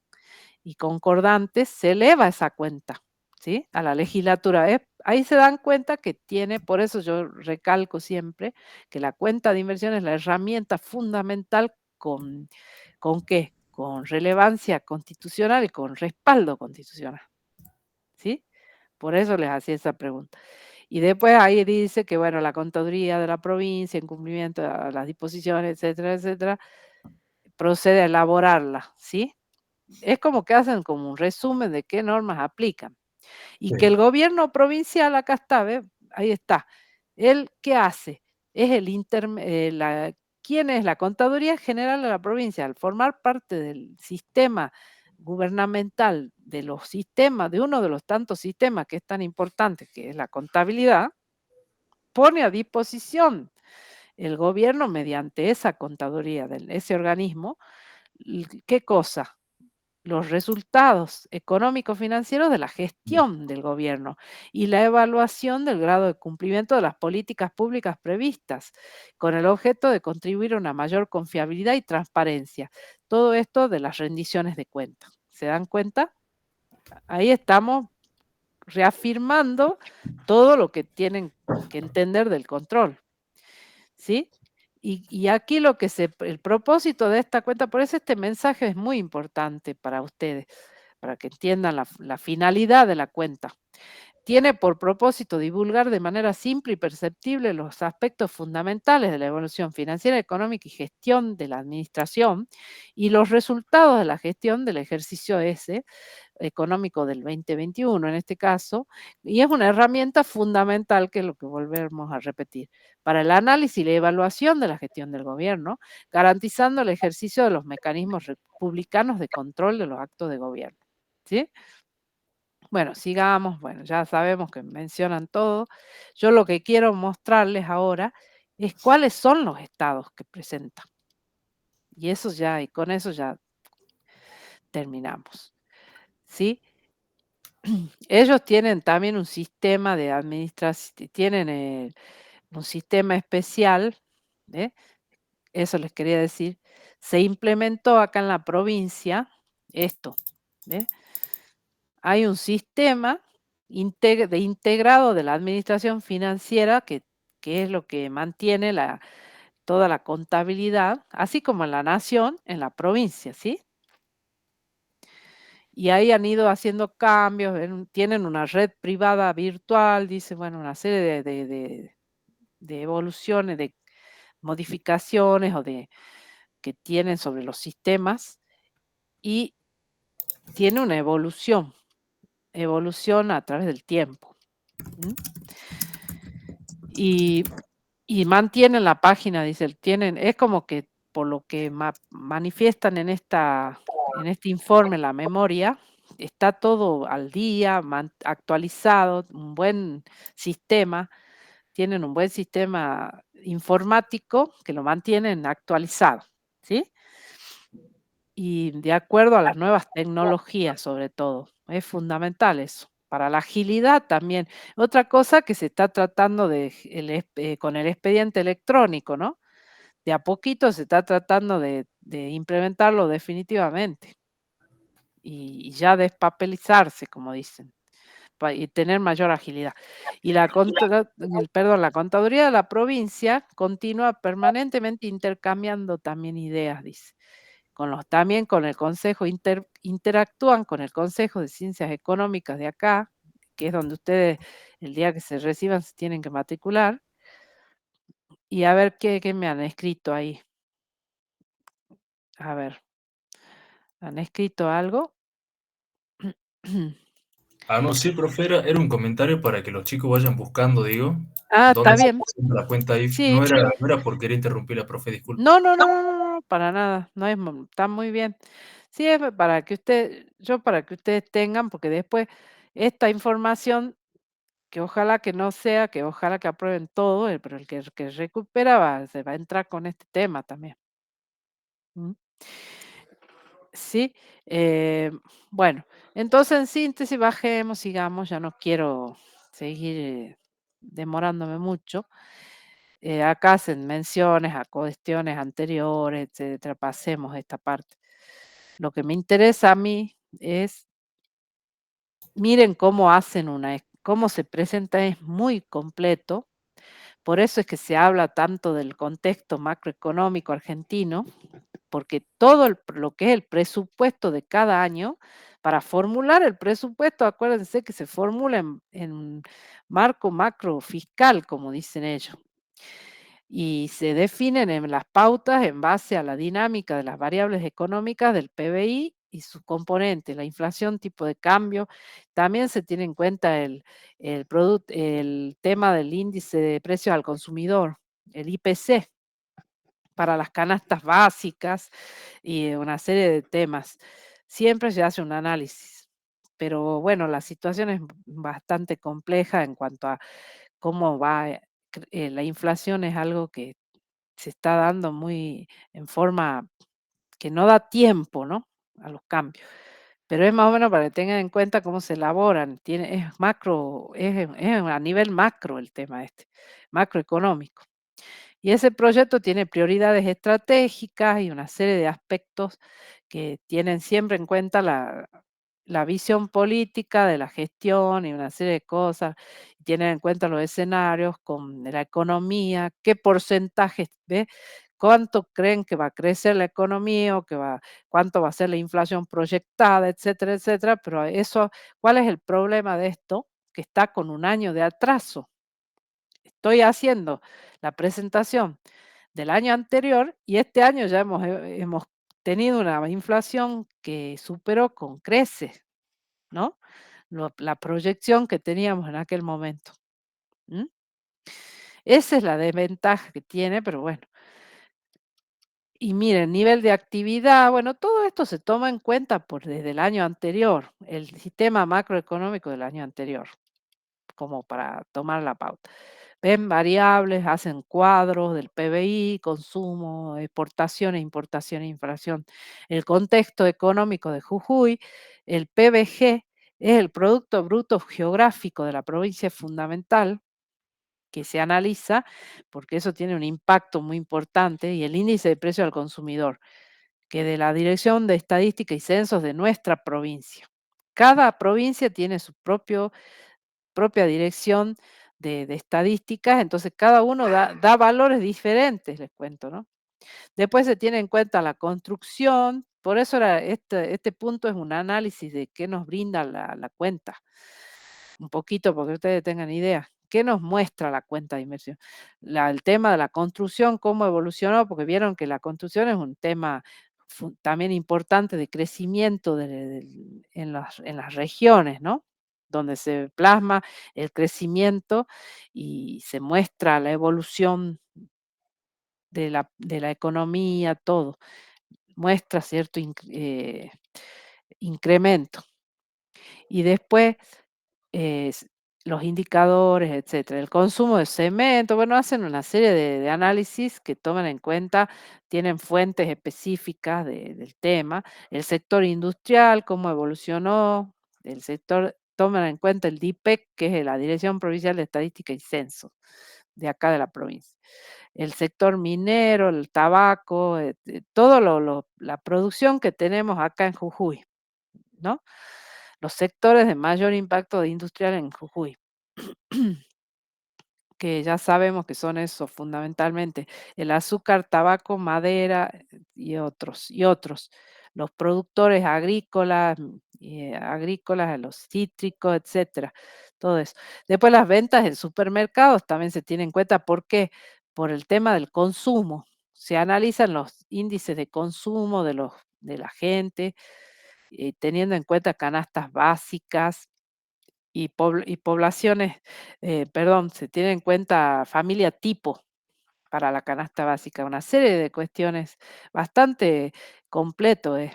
y concordantes, se eleva esa cuenta, ¿sí? A la legislatura. Ahí se dan cuenta que tiene, por eso yo recalco siempre que la cuenta de inversión es la herramienta fundamental ¿con qué? Con relevancia constitucional y con respaldo constitucional, ¿sí? Por eso les hacía esa pregunta. Y después ahí dice que, bueno, la contaduría de la provincia, en cumplimiento a las disposiciones, etcétera, etcétera, procede a elaborarla, ¿sí? Es como que hacen como un resumen de qué normas aplican. Y que el gobierno provincial, acá está, ¿ve? Ahí está. ¿Él qué hace? Es ¿quién es la Contaduría General de la provincia? Al formar parte del sistema gubernamental, de los sistemas, de uno de los tantos sistemas que es tan importante, que es la contabilidad, pone a disposición el gobierno mediante esa contaduría, ese organismo, ¿qué cosa? Los resultados económicos financieros de la gestión del gobierno y la evaluación del grado de cumplimiento de las políticas públicas previstas, con el objeto de contribuir a una mayor confiabilidad y transparencia. Todo esto de las rendiciones de cuentas. ¿Se dan cuenta? Ahí estamos reafirmando todo lo que tienen que entender del control. ¿Sí? Y aquí el propósito de esta cuenta, por eso este mensaje es muy importante para ustedes, para que entiendan la finalidad de la cuenta. Tiene por propósito divulgar de manera simple y perceptible los aspectos fundamentales de la evolución financiera, económica y gestión de la administración y los resultados de la gestión del ejercicio económico del 2021 en este caso, y es una herramienta fundamental, que es lo que volvemos a repetir, para el análisis y la evaluación de la gestión del gobierno, garantizando el ejercicio de los mecanismos republicanos de control de los actos de gobierno. ¿Sí? Bueno, sigamos. Bueno, ya sabemos que mencionan todo. Yo lo que quiero mostrarles ahora es cuáles son los estados que presentan. Y eso ya, y con eso ya terminamos. ¿Sí? Ellos tienen también un sistema de administración, tienen un sistema especial, ¿eh? Eso les quería decir. Se implementó acá en la provincia esto, ¿eh? Hay un sistema integrado de la administración financiera que es lo que mantiene toda la contabilidad, así como en la nación, en la provincia, ¿sí? Y ahí han ido haciendo cambios, tienen una red privada virtual, dice, bueno, una serie de evoluciones, de modificaciones que tienen sobre los sistemas y tiene una evolución a través del tiempo. ¿Mm? Y mantienen la página, dice, es como que por lo que manifiestan en este informe, la memoria, está todo al día, actualizado, un buen sistema, tienen un buen sistema informático que lo mantienen actualizado, ¿sí? Y de acuerdo a las nuevas tecnologías, sobre todo, es fundamental eso. Para la agilidad también. Otra cosa que se está tratando con el expediente electrónico, ¿no? De a poquito se está tratando de implementarlo definitivamente y ya despapelizarse, como dicen, y tener mayor agilidad. Y la contaduría de la provincia continúa permanentemente intercambiando también ideas, dice. También con el Consejo, interactúan con el Consejo de Ciencias Económicas de acá, que es donde ustedes el día que se reciban se tienen que matricular. Y a ver qué me han escrito ahí. A ver, ¿han escrito algo? Ah, no, sí, profe, era un comentario para que los chicos vayan buscando, digo, Ah, dónde está se bien. presenta la cuenta ahí. Sí. No era por querer interrumpir la profe, disculpe. No, no, no, no, no, no, para nada. No es, está muy bien. Sí, es para que para que ustedes tengan, porque después esta información, que ojalá que no sea, que ojalá que aprueben todo, pero el que recupera se va a entrar con este tema también. ¿Mm? Sí, bueno, entonces en síntesis bajemos, sigamos, ya no quiero seguir demorándome mucho. Acá hacen menciones a cuestiones anteriores, etcétera, pasemos esta parte. Lo que me interesa a mí es, miren cómo cómo se presenta, es muy completo. Por eso es que se habla tanto del contexto macroeconómico argentino, porque todo lo que es el presupuesto de cada año, para formular el presupuesto, acuérdense que se formula en marco macro fiscal, como dicen ellos, y se definen en las pautas en base a la dinámica de las variables económicas del PBI y sus componentes, la inflación, tipo de cambio. También se tiene en cuenta el tema del índice de precios al consumidor, el IPC, para las canastas básicas y una serie de temas. Siempre se hace un análisis, pero bueno, la situación es bastante compleja en cuanto a cómo va. La inflación es algo que se está dando muy en forma que no da tiempo, ¿no? A los cambios. Pero es más o menos para que tengan en cuenta cómo se elaboran. Es macro, es a nivel macro el tema macroeconómico. Y ese proyecto tiene prioridades estratégicas y una serie de aspectos que tienen siempre en cuenta la visión política de la gestión y una serie de cosas. Tienen en cuenta los escenarios con la economía, qué porcentajes, ¿ve? ¿Cuánto creen que va a crecer la economía o cuánto va a ser la inflación proyectada, etcétera, etcétera? Pero ¿cuál es el problema de esto? Que está con un año de atraso. Estoy haciendo la presentación del año anterior y este año ya hemos tenido una inflación que superó con creces, ¿no? La proyección que teníamos en aquel momento. Esa es la desventaja que tiene, pero bueno. Y miren, nivel de actividad, bueno, todo esto se toma en cuenta desde el año anterior, el sistema macroeconómico del año anterior, como para tomar la pauta. Ven variables, hacen cuadros del PBI, consumo, exportaciones, importaciones, inflación. El contexto económico de Jujuy, el PBG, es el Producto Bruto Geográfico de la provincia fundamental, que se analiza, porque eso tiene un impacto muy importante, y el índice de precio al consumidor, que de la Dirección de Estadística y Censos de nuestra provincia. Cada provincia tiene su propia dirección de estadísticas, entonces cada uno da valores diferentes, les cuento, ¿no? Después se tiene en cuenta la construcción, por eso este punto es un análisis de qué nos brinda la cuenta. Un poquito, porque ustedes tengan idea. ¿Qué nos muestra la cuenta de inversión? El tema de la construcción, cómo evolucionó, porque vieron que la construcción es un tema también importante de crecimiento en las regiones, ¿no? Donde se plasma el crecimiento y se muestra la evolución de la economía, todo. Muestra cierto incremento. Y después s los indicadores, etcétera. El consumo de cemento, bueno, hacen una serie de análisis que toman en cuenta, tienen fuentes específicas del tema. El sector industrial, cómo evolucionó, el sector toman en cuenta el DIPEC, que es la Dirección Provincial de Estadística y Censo, de acá de la provincia. El sector minero, el tabaco, todo la producción que tenemos acá en Jujuy, ¿no? Los sectores de mayor impacto industrial en Jujuy, que ya sabemos que son esos fundamentalmente, el azúcar, tabaco, madera y otros. Los productores agrícolas, los cítricos, etcétera, todo eso. Después las ventas en supermercados también se tienen en cuenta, ¿por qué? Por el tema del consumo. Se analizan los índices de consumo de la gente, teniendo en cuenta canastas básicas y poblaciones, perdón, se tiene en cuenta familia tipo para la canasta básica, una serie de cuestiones bastante completo es.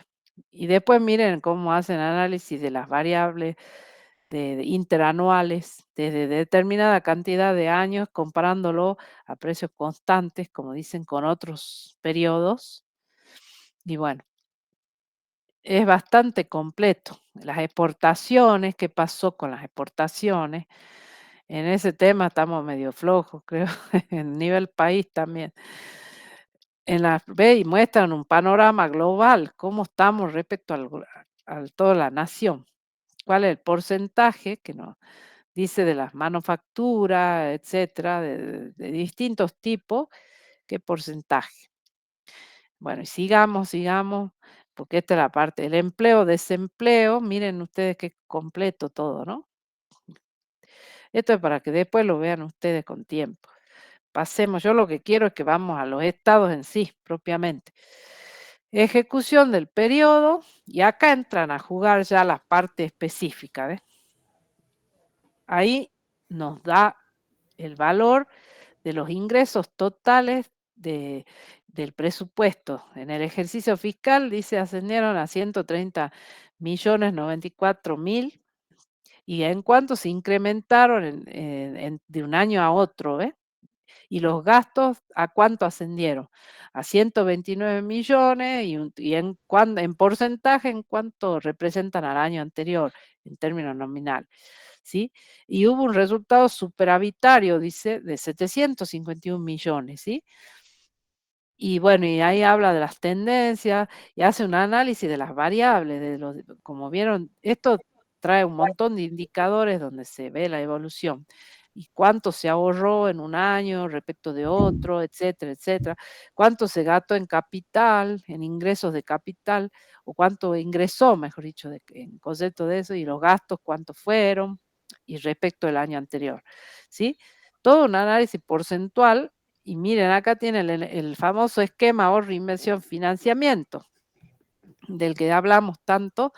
Y después miren cómo hacen análisis de las variables de interanuales desde determinada cantidad de años, comparándolo a precios constantes, como dicen, con otros periodos. Y bueno, es bastante completo. Las exportaciones, ¿qué pasó con las exportaciones? En ese tema estamos medio flojos, creo, en nivel país también. Ve y muestran un panorama global, cómo estamos respecto a toda la nación. ¿Cuál es el porcentaje que nos dice de las manufacturas, etcétera, de distintos tipos? ¿Qué porcentaje? Bueno, y sigamos, porque esta es la parte. El empleo, desempleo, miren ustedes qué completo todo, ¿no? Esto es para que después lo vean ustedes con tiempo. Pasemos, yo lo que quiero es que vamos a los estados en sí, propiamente. Ejecución del periodo, y acá entran a jugar ya la parte específica, ¿ves? Ahí nos da el valor de los ingresos totales del presupuesto. En el ejercicio fiscal, dice, ascendieron a 130.094.000, y en cuanto se incrementaron de un año a otro, ¿ves? Y los gastos, ¿a cuánto ascendieron? A 129 millones y en porcentaje, ¿en cuánto representan al año anterior en términos nominales? ¿Sí? Y hubo un resultado superavitario, dice, de 751 millones, ¿sí? Y bueno, y ahí habla de las tendencias y hace un análisis de las variables, como vieron, esto trae un montón de indicadores donde se ve la evolución y cuánto se ahorró en un año respecto de otro, etcétera, etcétera, cuánto se gastó en capital, en ingresos de capital, o cuánto ingresó, mejor dicho, en concepto de eso, y los gastos cuántos fueron, y respecto del año anterior, ¿sí? Todo un análisis porcentual. Y miren, acá tienen el famoso esquema ahorro, inversión, financiamiento, del que hablamos tanto,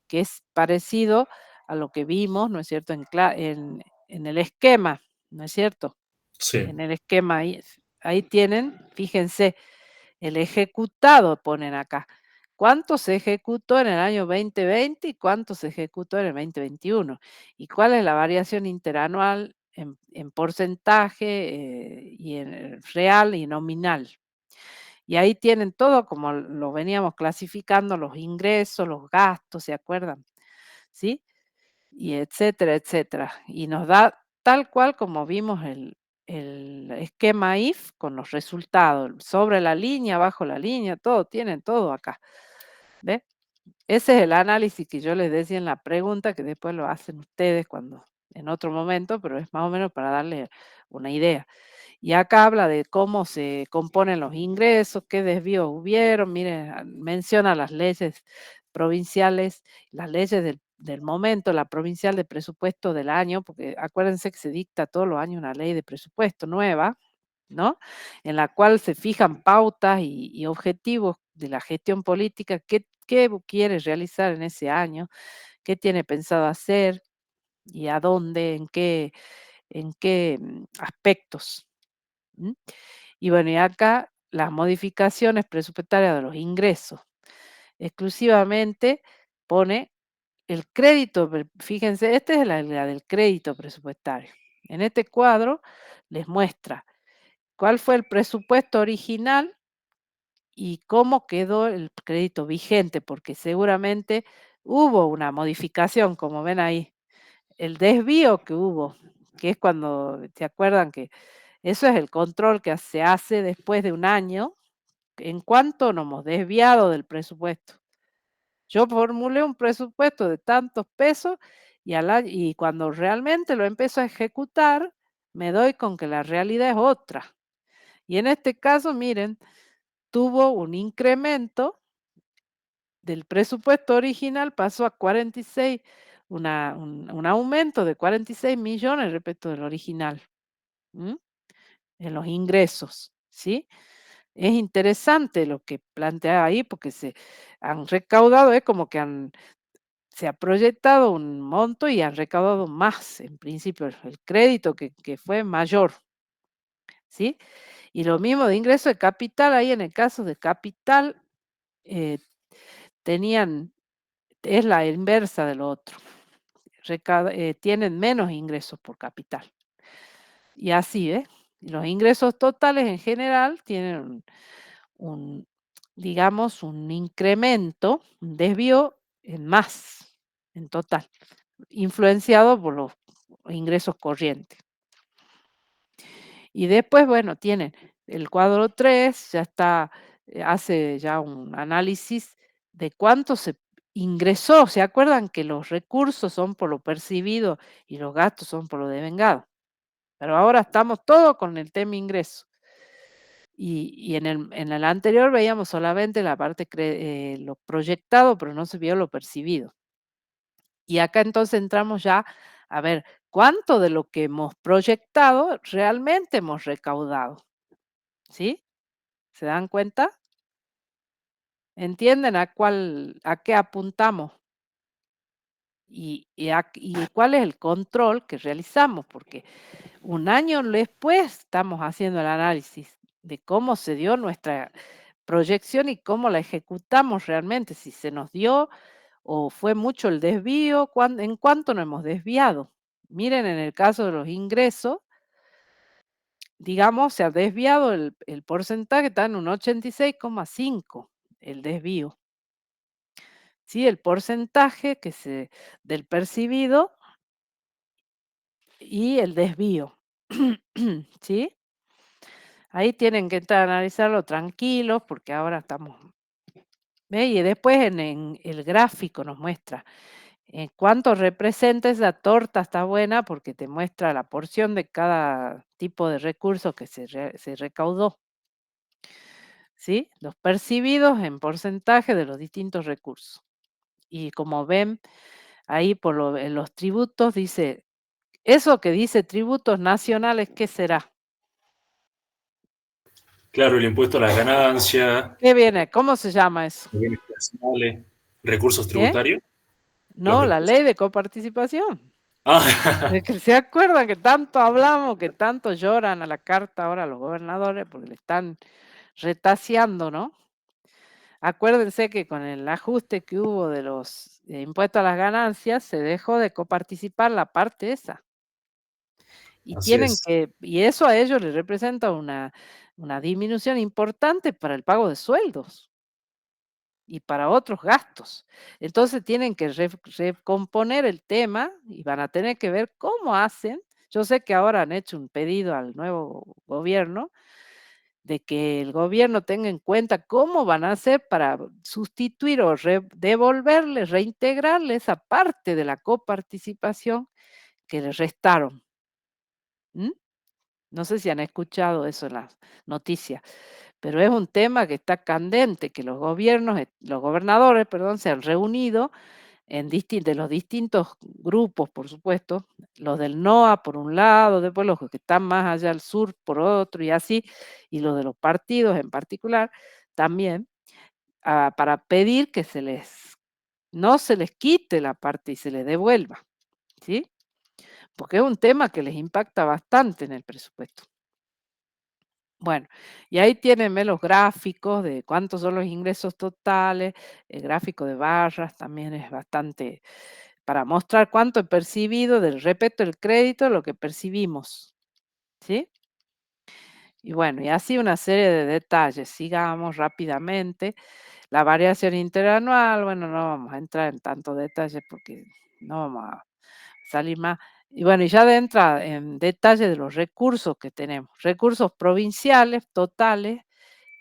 que es parecido a lo que vimos, ¿no es cierto?, en el esquema, ¿no es cierto? Sí. En el esquema ahí tienen, fíjense, el ejecutado ponen acá. ¿Cuánto se ejecutó en el año 2020 y cuánto se ejecutó en el 2021? ¿Y cuál es la variación interanual en porcentaje y en real y nominal? Y ahí tienen todo como lo veníamos clasificando, los ingresos, los gastos, ¿se acuerdan? ¿Sí? Y etcétera, etcétera. Y nos da tal cual como vimos el esquema IF con los resultados, sobre la línea, bajo la línea, todo, tienen todo acá. ¿Ve? Ese es el análisis que yo les decía en la pregunta, que después lo hacen ustedes cuando, en otro momento, pero es más o menos para darle una idea. Y acá habla de cómo se componen los ingresos, qué desvíos hubieron. Miren, menciona las leyes provinciales, las leyes del momento, la provincial de presupuesto del año, porque acuérdense que se dicta todos los años una ley de presupuesto nueva, ¿no? En la cual se fijan pautas y objetivos de la gestión política, qué quiere realizar en ese año, qué tiene pensado hacer y a dónde, en qué aspectos. ¿Mm? Y bueno, y acá las modificaciones presupuestarias de los ingresos. Exclusivamente pone el crédito, fíjense, esta es la del crédito presupuestario. En este cuadro les muestra cuál fue el presupuesto original y cómo quedó el crédito vigente, porque seguramente hubo una modificación, como ven ahí. El desvío que hubo, que es cuando, ¿se acuerdan que eso es el control que se hace después de un año? ¿En cuánto nos hemos desviado del presupuesto? Yo formulé un presupuesto de tantos pesos y cuando realmente lo empiezo a ejecutar, me doy con que la realidad es otra. Y en este caso, miren, tuvo un incremento del presupuesto original, pasó a 46, un aumento de 46 millones respecto del original, en los ingresos, ¿sí? Es interesante lo que plantea ahí porque se han recaudado, es como que se ha proyectado un monto y han recaudado más, en principio, el crédito que fue mayor, ¿sí? Y lo mismo de ingreso de capital, ahí en el caso de capital, eh, tenían, es la inversa de lo otro, tienen menos ingresos por capital. Y así, ¿eh? Los ingresos totales en general tienen digamos, un incremento, un desvío en más, en total, influenciado por los ingresos corrientes. Y después, bueno, tienen el cuadro 3, ya está, hace ya un análisis de cuánto se ingresó. ¿Se acuerdan que los recursos son por lo percibido y los gastos son por lo devengado? Pero ahora estamos todos con el tema ingreso. Y en el anterior veíamos solamente la parte, lo proyectado, pero no se vio lo percibido. Y acá entonces entramos ya a ver cuánto de lo que hemos proyectado realmente hemos recaudado. ¿Sí? ¿Se dan cuenta? ¿Entienden a qué apuntamos? Y cuál es el control que realizamos, porque un año después estamos haciendo el análisis de cómo se dio nuestra proyección y cómo la ejecutamos realmente, si se nos dio o fue mucho el desvío, en cuánto nos hemos desviado. Miren, en el caso de los ingresos, digamos, se ha desviado el porcentaje, está en un 86,5 el desvío. ¿Sí? El porcentaje del percibido y el desvío. ¿Sí? Ahí tienen que entrar a analizarlo tranquilos porque ahora estamos. ¿Ve? Y después en el gráfico nos muestra cuánto representa esa torta. Está buena porque te muestra la porción de cada tipo de recurso que se recaudó. ¿Sí? Los percibidos en porcentaje de los distintos recursos. Y como ven, ahí en los tributos dice, eso que dice tributos nacionales, ¿qué será? Claro, el impuesto a la ganancia, ¿Qué viene? ¿Cómo se llama eso? bienes personales, recursos ¿Qué? tributarios. Los No, la recursos. ley de coparticipación. Ah, Es que se acuerdan que tanto hablamos, que tanto lloran a la carta ahora los gobernadores porque le están retaseando, ¿no? Acuérdense que con el ajuste que hubo de los impuestos a las ganancias, se dejó de coparticipar la parte esa. Y Así tienen es. y eso a ellos les representa una disminución importante para el pago de sueldos y para otros gastos. Entonces tienen que recomponer el tema y van a tener que ver cómo hacen. Yo sé que ahora han hecho un pedido al nuevo gobierno de que el gobierno tenga en cuenta cómo van a hacer para sustituir o devolverle, reintegrarle esa parte de la coparticipación que le restaron. ¿Mm? No sé si han escuchado eso en las noticias, pero es un tema que está candente, que los gobiernos, los gobernadores, perdón, se han reunido de los distintos grupos, por supuesto, los del NOA por un lado, después los que están más allá al sur por otro y así, y los de los partidos en particular también, para pedir que no se les quite la parte y se les devuelva, ¿sí? Porque es un tema que les impacta bastante en el presupuesto. Bueno, y ahí tienen los gráficos de cuántos son los ingresos totales, el gráfico de barras también es bastante para mostrar cuánto he percibido del respeto del crédito, lo que percibimos, ¿sí? Y bueno, y así una serie de detalles. Sigamos rápidamente. La variación interanual, bueno, no vamos a entrar en tantos detalles porque no vamos a salir más. Y bueno, y ya entra en detalle de los recursos que tenemos. Recursos provinciales totales,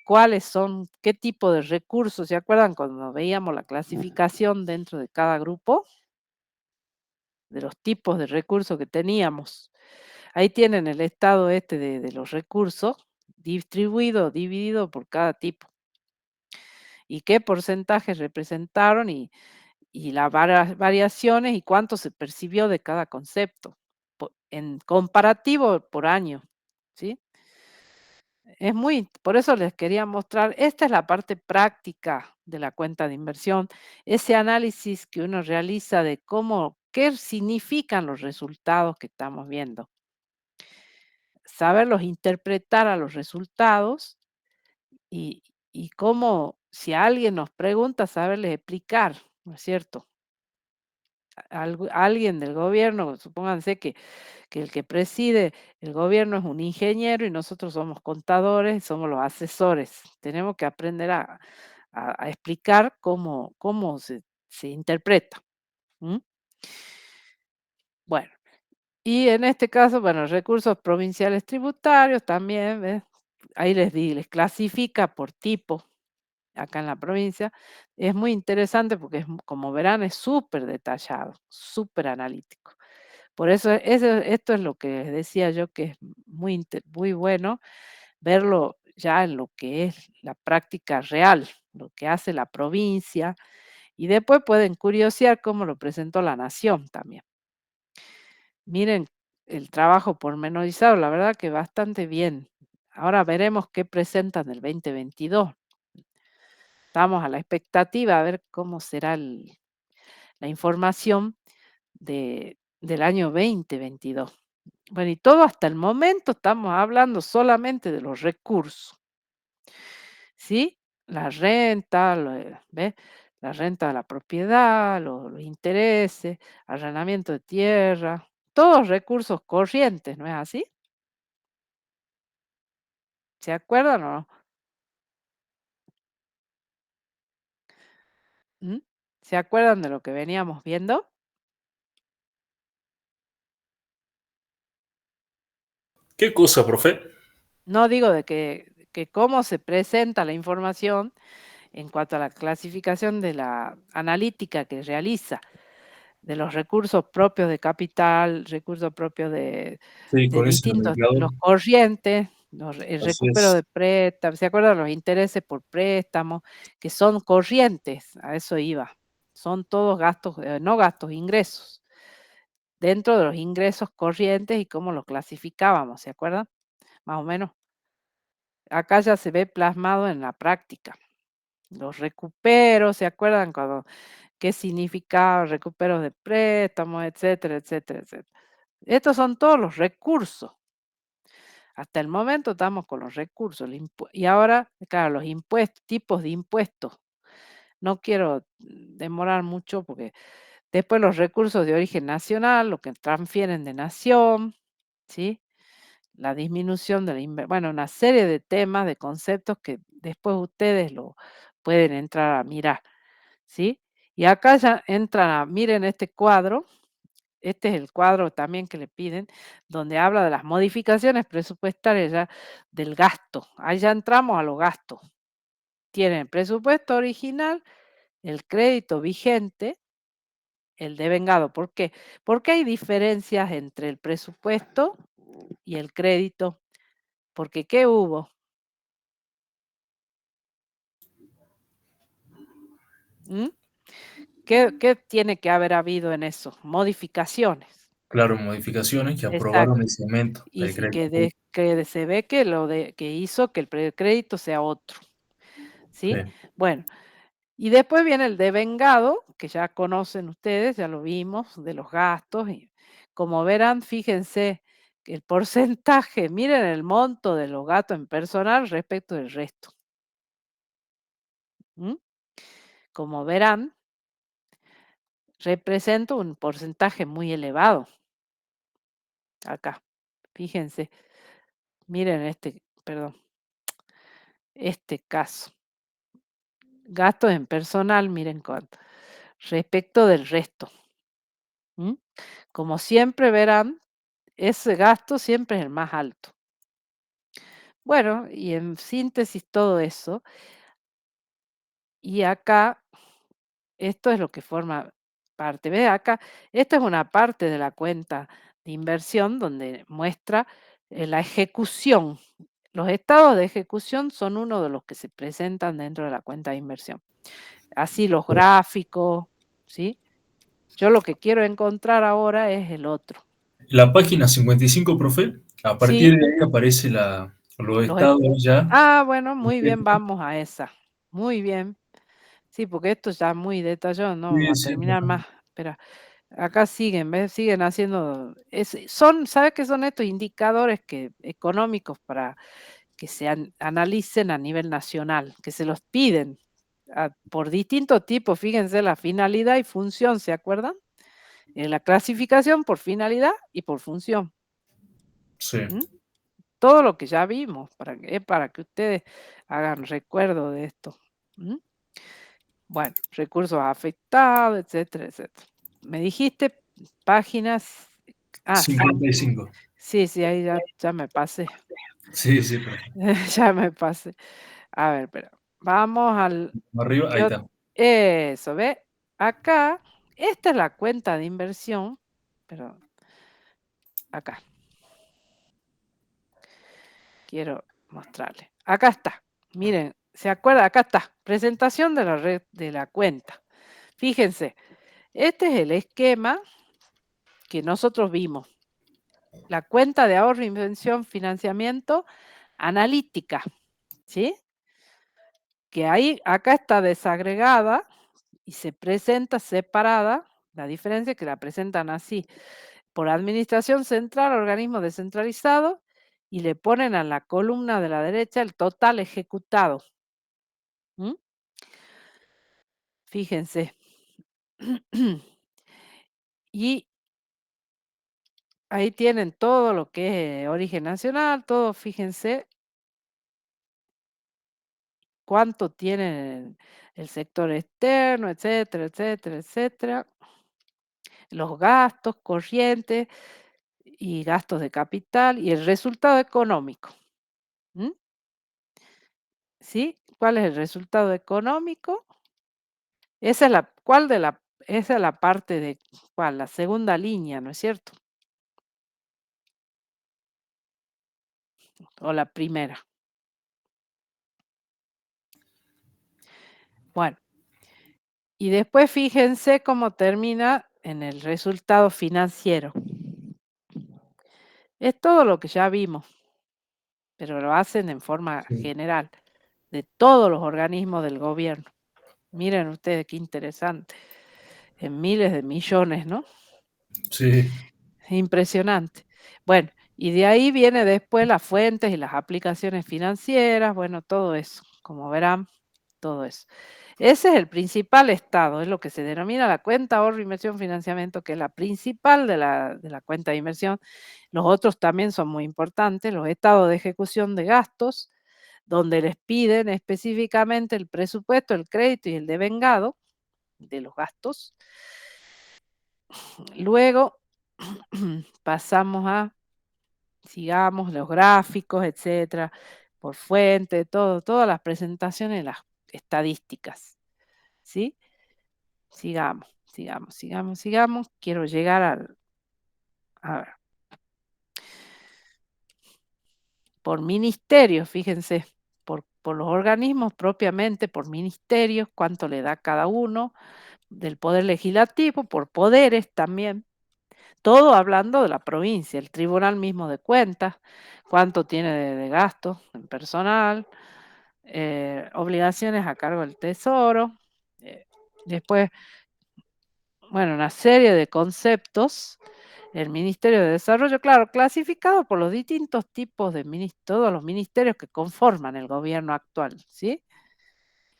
cuáles son, qué tipo de recursos. ¿Se acuerdan cuando veíamos la clasificación dentro de cada grupo? De los tipos de recursos que teníamos. Ahí tienen el estado de los recursos distribuido, dividido por cada tipo. Y qué porcentajes representaron y las variaciones y cuánto se percibió de cada concepto. En comparativo por año, ¿sí? Por eso les quería mostrar, esta es la parte práctica de la cuenta de inversión, ese análisis que uno realiza de qué significan los resultados que estamos viendo. Saberlos interpretar a los resultados y, y cómo, si alguien nos pregunta, saberles explicar, ¿no es cierto? Alguien del gobierno, supónganse que el que preside el gobierno es un ingeniero y nosotros somos contadores, somos los asesores. Tenemos que aprender a explicar cómo se interpreta. ¿Mm? Bueno, y en este caso, bueno, recursos provinciales tributarios también, ¿ves? Ahí les clasifica por tipo acá en la provincia. Es muy interesante porque como verán es súper detallado, súper analítico. Por eso esto es lo que decía yo que es muy bueno verlo ya en lo que es la práctica real, lo que hace la provincia, y después pueden curiosear cómo lo presentó la nación también. Miren el trabajo pormenorizado, la verdad que bastante bien. Ahora veremos qué presentan el 2022. Estamos a la expectativa a ver cómo será la información del año 2022. Bueno, y todo hasta el momento estamos hablando solamente de los recursos, ¿sí? La renta, ¿ves? La renta de la propiedad, los intereses, arrendamiento de tierra, todos recursos corrientes, ¿no es así? ¿Se acuerdan o no? ¿Mm? ¿Se acuerdan de lo que veníamos viendo? ¿Qué cosa, profe? No digo de que cómo se presenta la información en cuanto a la clasificación de la analítica que realiza, de los recursos propios de capital, recursos propios Sí, de con ese distintos, indicador. los corrientes, el Así recupero es. de préstamos, ¿se acuerdan? Los intereses por préstamo, que son corrientes, a eso iba. Son todos gastos, no gastos, ingresos. Dentro de los ingresos corrientes y cómo los clasificábamos, ¿se acuerdan? Más o menos. Acá ya se ve plasmado en la práctica. Los recuperos, ¿se acuerdan qué significaba recuperos de préstamos, etcétera, etcétera, etcétera? Estos son todos los recursos. Hasta el momento estamos con los recursos. Y ahora, claro, los impuestos, tipos de impuestos. No quiero demorar mucho porque después los recursos de origen nacional, lo que transfieren de nación, ¿sí? La disminución de la bueno, una serie de temas, de conceptos que después ustedes lo pueden entrar a mirar, ¿sí? Y acá ya entran a, miren este cuadro, este es el cuadro también que le piden, donde habla de las modificaciones presupuestarias ya del gasto. Ahí ya entramos a los gastos. Tienen el presupuesto original, el crédito vigente, el devengado. ¿Por qué? Porque hay diferencias entre el presupuesto y el crédito. Porque ¿qué hubo? ¿Mm? ¿Qué tiene que haber habido en eso? Modificaciones. Claro, modificaciones que Exacto. aprobaron ese aumento Y del sí, crédito. que se ve que que hizo que el crédito sea otro. ¿Sí? Sí. Bueno, y después viene el devengado, que ya conocen ustedes, ya lo vimos, de los gastos. Y como verán, fíjense que el porcentaje, miren el monto de los gastos en personal respecto del resto. ¿Mm? Como verán, representa un porcentaje muy elevado. Acá, fíjense, miren este caso. Gastos en personal, miren cuánto, respecto del resto. ¿Mm? Como siempre verán, ese gasto siempre es el más alto. Bueno, y en síntesis todo eso. Y acá, esto es lo que forma parte. ¿Ves acá? Esta es una parte de la cuenta de inversión donde muestra la ejecución. Los estados de ejecución son uno de los que se presentan dentro de la cuenta de inversión. Así los gráficos, ¿sí? Yo lo que quiero encontrar ahora es el otro. La página 55, profe, a partir Sí, de ahí aparece los los est- estados ya. bueno, muy bien, vamos a esa. Muy bien. Sí, porque esto ya es muy detallado, no vamos Sí, a sí, terminar profe. más. Espera, acá siguen, ¿ves? Siguen haciendo, ¿sabes qué son estos indicadores económicos para que se analicen a nivel nacional, que se los piden por distintos tipos? Fíjense la finalidad y función, ¿se acuerdan? La clasificación por finalidad y por función. Sí. ¿Mm? Todo lo que ya vimos, para que ustedes hagan recuerdo de esto. ¿Mm? Bueno, recursos afectados, etcétera, etcétera. Me dijiste páginas. Sí. 55. Sí, ahí ya me pasé. Sí, sí, profe. Ya me pasé. A ver, espera. Vamos al. Arriba, ahí está. Eso, ¿ve? Acá, esta es la cuenta de inversión, pero acá. Quiero mostrarle. Acá está. Miren, ¿se acuerda? Acá está. Presentación de la red de la cuenta. Fíjense, este es el esquema que nosotros vimos. La cuenta de ahorro, inversión, financiamiento, analítica, ¿sí? Que ahí, acá está desagregada y se presenta separada. La diferencia es que la presentan así, por administración central, organismo descentralizado, y le ponen a la columna de la derecha el total ejecutado. ¿Mm? Fíjense. Y ahí tienen todo lo que es origen nacional, todo, fíjense cuánto tiene el sector externo, etcétera, etcétera, etcétera. Los gastos corrientes y gastos de capital y el resultado económico. ¿Mm? ¿Sí? ¿Cuál es el resultado económico? Esa es esa es la parte de, ¿cuál? La segunda línea, ¿no es cierto? O la primera. Bueno, y después fíjense cómo termina en el resultado financiero. Es todo lo que ya vimos, pero lo hacen en forma Sí. general, de todos los organismos del gobierno. Miren ustedes qué interesante. En miles de millones, ¿no? Sí. Impresionante. Bueno, Y de ahí viene después las fuentes y las aplicaciones financieras, bueno, todo eso, como verán, todo eso. Ese es el principal estado, es lo que se denomina la cuenta ahorro, inversión, financiamiento, que es la principal de la cuenta de inversión. Los otros también son muy importantes, los estados de ejecución de gastos, donde les piden específicamente el presupuesto, el crédito y el devengado de los gastos. Luego pasamos a, sigamos, los gráficos, etcétera, por fuente, todas las presentaciones, las estadísticas, ¿sí? Sigamos, sigamos, sigamos, sigamos. Quiero llegar al, a ver, por ministerios, fíjense, por los organismos propiamente, por ministerios, cuánto le da cada uno, del poder legislativo, por poderes también. Todo hablando de la provincia, el tribunal mismo de cuentas, cuánto tiene de gasto en personal, obligaciones a cargo del tesoro. Después, bueno, una serie de conceptos. El Ministerio de Desarrollo, claro, clasificado por los distintos tipos de todos los ministerios que conforman el gobierno actual, ¿sí?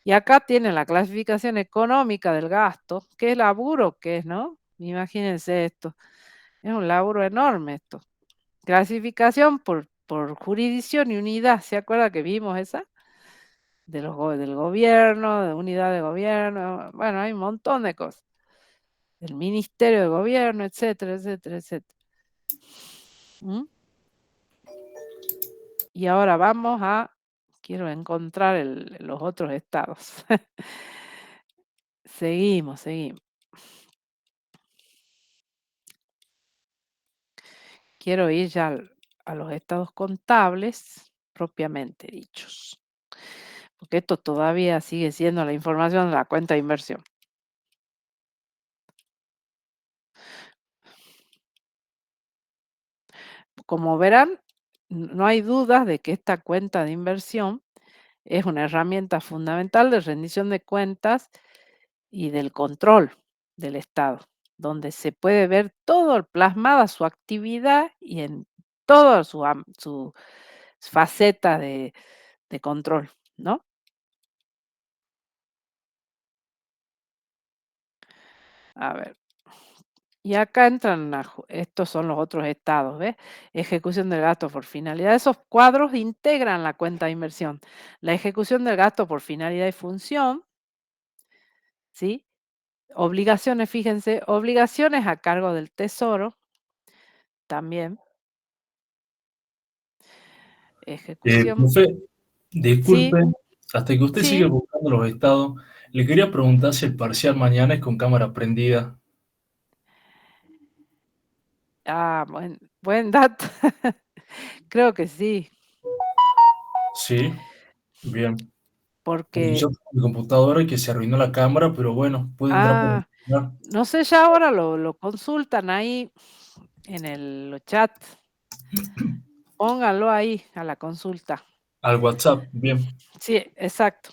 Y acá tienen la clasificación económica del gasto. Qué laburo que es, ¿no? Imagínense esto. Es un laburo enorme esto. Clasificación por jurisdicción y unidad. ¿Se acuerda que vimos esa? Del gobierno, de unidad de gobierno. Bueno, hay un montón de cosas. Del Ministerio de Gobierno, etcétera, etcétera, etcétera. ¿Mm? Y ahora vamos a, quiero encontrar los otros estados. Seguimos, seguimos. Quiero ir ya a los estados contables propiamente dichos. Porque esto todavía sigue siendo la información de la cuenta de inversión. Como verán, no hay dudas de que esta cuenta de inversión es una herramienta fundamental de rendición de cuentas y del control del Estado, donde se puede ver todo plasmada su actividad y en toda su faceta de control, ¿no? A ver. Y acá entran, estos son los otros estados, ¿ves? Ejecución del gasto por finalidad. Esos cuadros integran la cuenta de inversión. La ejecución del gasto por finalidad y función, ¿sí? Obligaciones, fíjense, obligaciones a cargo del tesoro, también. Ejecución, Profe, disculpe, sí, hasta que usted sigue sí. buscando los estados, le quería preguntar si el parcial mañana es con cámara prendida. Ah, buen dato. Creo que sí, Sí, bien. Porque porque, yo tengo mi computadora que se arruinó la cámara, pero bueno, puede entrar por el celular. no sé, ya ahora lo consultan ahí en el chat. Pónganlo ahí a la consulta. Al WhatsApp, bien. Sí, exacto.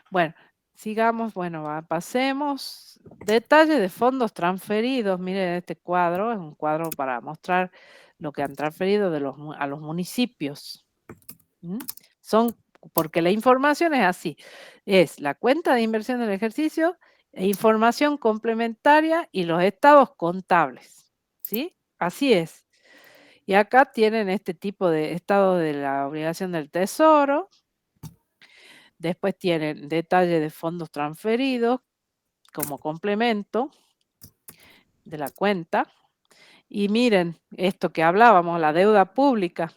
Bueno, sigamos, bueno, pasemos. Detalle de fondos transferidos. Miren este cuadro, es un cuadro para mostrar lo que han transferido a los municipios. ¿Mm? Porque la información es así, es la cuenta de inversión del ejercicio, e información complementaria y los estados contables, ¿sí? Así es. Y acá tienen este tipo de estado de la obligación del tesoro. Después tienen detalle de fondos transferidos como complemento de la cuenta. Y miren, esto que hablábamos, la deuda pública.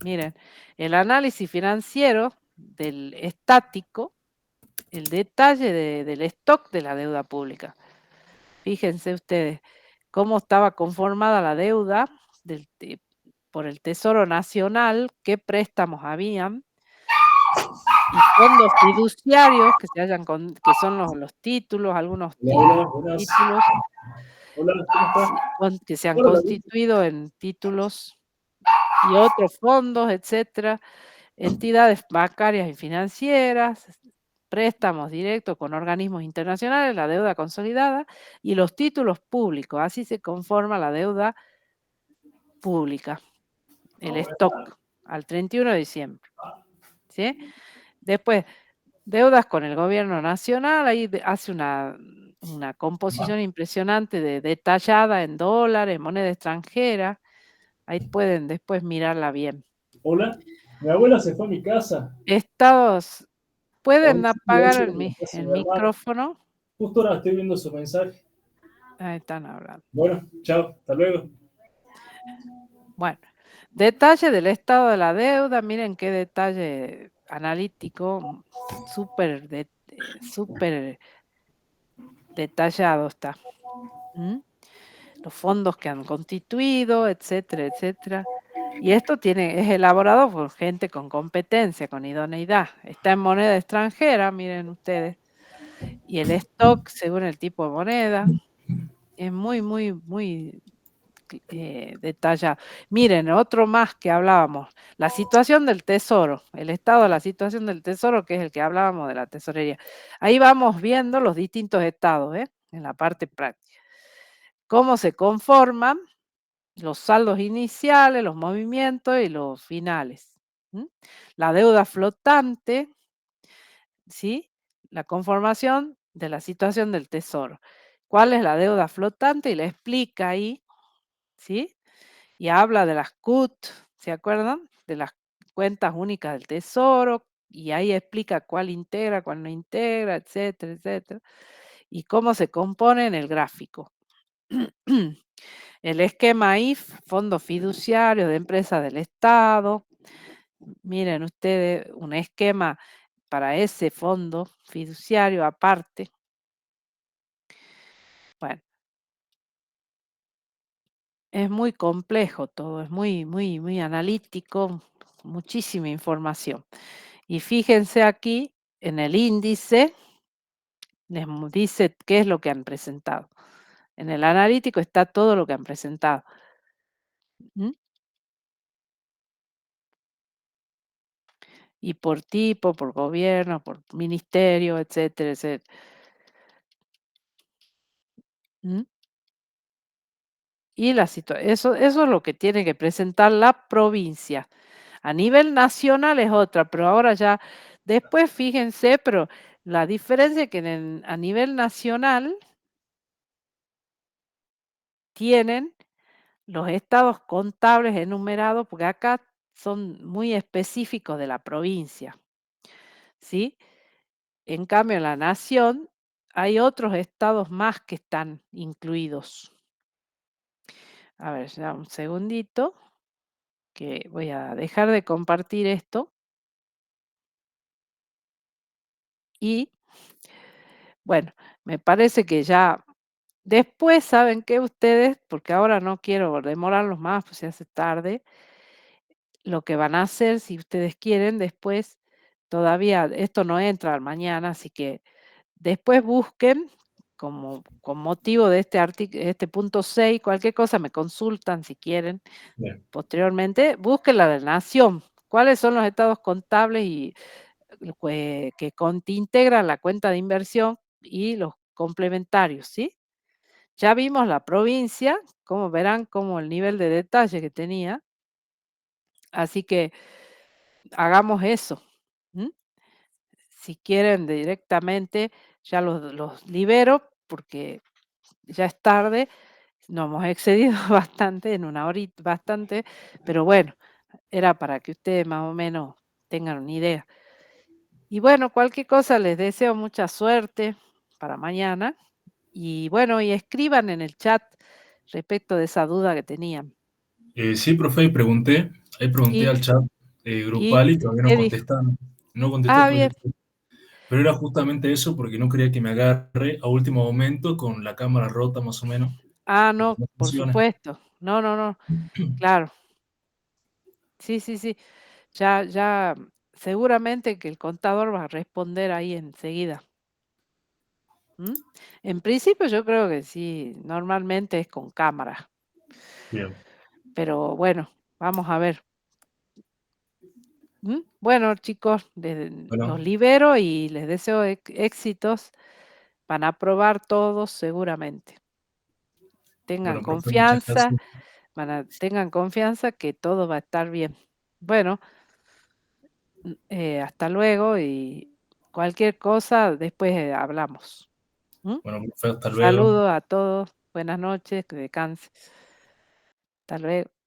Miren, el análisis financiero del estático, el detalle del stock de la deuda pública. Fíjense ustedes cómo estaba conformada la deuda por el Tesoro Nacional, qué préstamos habían, y fondos fiduciarios que que son los títulos, algunos Hola, buenas. títulos Hola, ¿cómo estás? que se han Hola, constituido en títulos y otros fondos, etcétera, entidades bancarias y financieras, préstamos directos con organismos internacionales, la deuda consolidada y los títulos públicos. Así se conforma la deuda pública. el stock al 31 de diciembre. ¿Sí? Después, deudas con el gobierno nacional, ahí hace una composición impresionante detallada en dólares, en moneda extranjera. Ahí pueden después mirarla bien. Hola, mi abuela se fue a mi casa. Estados, ¿pueden Ahorita apagar estoy el, en la casa el de mi hermano. micrófono? Justo ahora estoy viendo su mensaje. Ahí están hablando. Bueno, chao, hasta luego. Bueno, detalle del estado de la deuda, miren qué detalle analítico, súper detallado está. Los fondos que han constituido, etcétera, etcétera. Y esto es elaborado por gente con competencia, con idoneidad. Está en moneda extranjera, miren ustedes. Y el stock, según el tipo de moneda, es muy, muy, muy detallado. Miren, otro más que hablábamos, la situación del tesoro, el estado de la situación del tesoro, que es el que hablábamos de la tesorería. Ahí vamos viendo los distintos estados, en la parte práctica. Cómo se conforman los saldos iniciales, los movimientos y los finales. La deuda flotante, ¿sí? La conformación de la situación del tesoro. ¿Cuál es la deuda flotante? Y la explica ahí, ¿sí? Y habla de las CUT, ¿se acuerdan? De las cuentas únicas del tesoro, y ahí explica cuál integra, cuál no integra, etcétera, etcétera. Y cómo se compone en el gráfico. El esquema IF, Fondo Fiduciario de Empresas del Estado. Miren ustedes, un esquema para ese fondo fiduciario aparte. Bueno, es muy complejo todo, es muy, muy, muy analítico, muchísima información. Y fíjense aquí en el índice, les dice qué es lo que han presentado. En el analítico está todo lo que han presentado. Y por tipo, por gobierno, por ministerio, etcétera, etcétera. Y eso es lo que tiene que presentar la provincia. A nivel nacional es otra, pero ahora ya, después fíjense, pero la diferencia es que a nivel nacional tienen los estados contables enumerados, porque acá son muy específicos de la provincia, ¿sí? En cambio, en la nación hay otros estados más que están incluidos. A ver, ya un segundito, que voy a dejar de compartir esto. Y, bueno, me parece que ya después, ¿saben qué ustedes? Porque ahora no quiero demorarlos más, pues se hace tarde. Lo que van a hacer, si ustedes quieren, después, todavía esto no entra al mañana, así que después busquen con motivo de este punto 6, cualquier cosa me consultan si quieren. Bien. Posteriormente, busquen la de Nación. ¿Cuáles son los estados contables y que integran la cuenta de inversión y los complementarios, ¿sí? Ya vimos la provincia, como verán, como el nivel de detalle que tenía. Así que hagamos eso. Si quieren directamente, ya los libero porque ya es tarde. Nos hemos excedido bastante, en una horita, bastante, pero bueno, era para que ustedes más o menos tengan una idea. Y bueno, cualquier cosa les deseo mucha suerte para mañana. Y bueno, y escriban en el chat respecto de esa duda que tenían. Sí, profe, ahí pregunté Y, al chat y grupal y todavía no ¿qué dijo? contestaron. No contestó Ah, todo bien. esto. Pero era justamente eso porque no quería que me agarre a último momento con la cámara rota más o menos. Ah, Porque no, no por funciona. supuesto. No, no, no. Claro. Sí, sí, sí. Ya, seguramente que el contador va a responder ahí enseguida. En principio yo creo que sí, normalmente es con cámara. Bien. Pero bueno, vamos a ver. Bueno, chicos, Bueno, los libero y les deseo éxitos. Van a aprobar todos seguramente. Tengan bueno, profe, muchas confianza. gracias. tengan confianza que todo va a estar bien. Bueno, hasta luego y cualquier cosa después hablamos. Bueno, profe, hasta luego. Saludos a todos, buenas noches, que descansen. Hasta luego.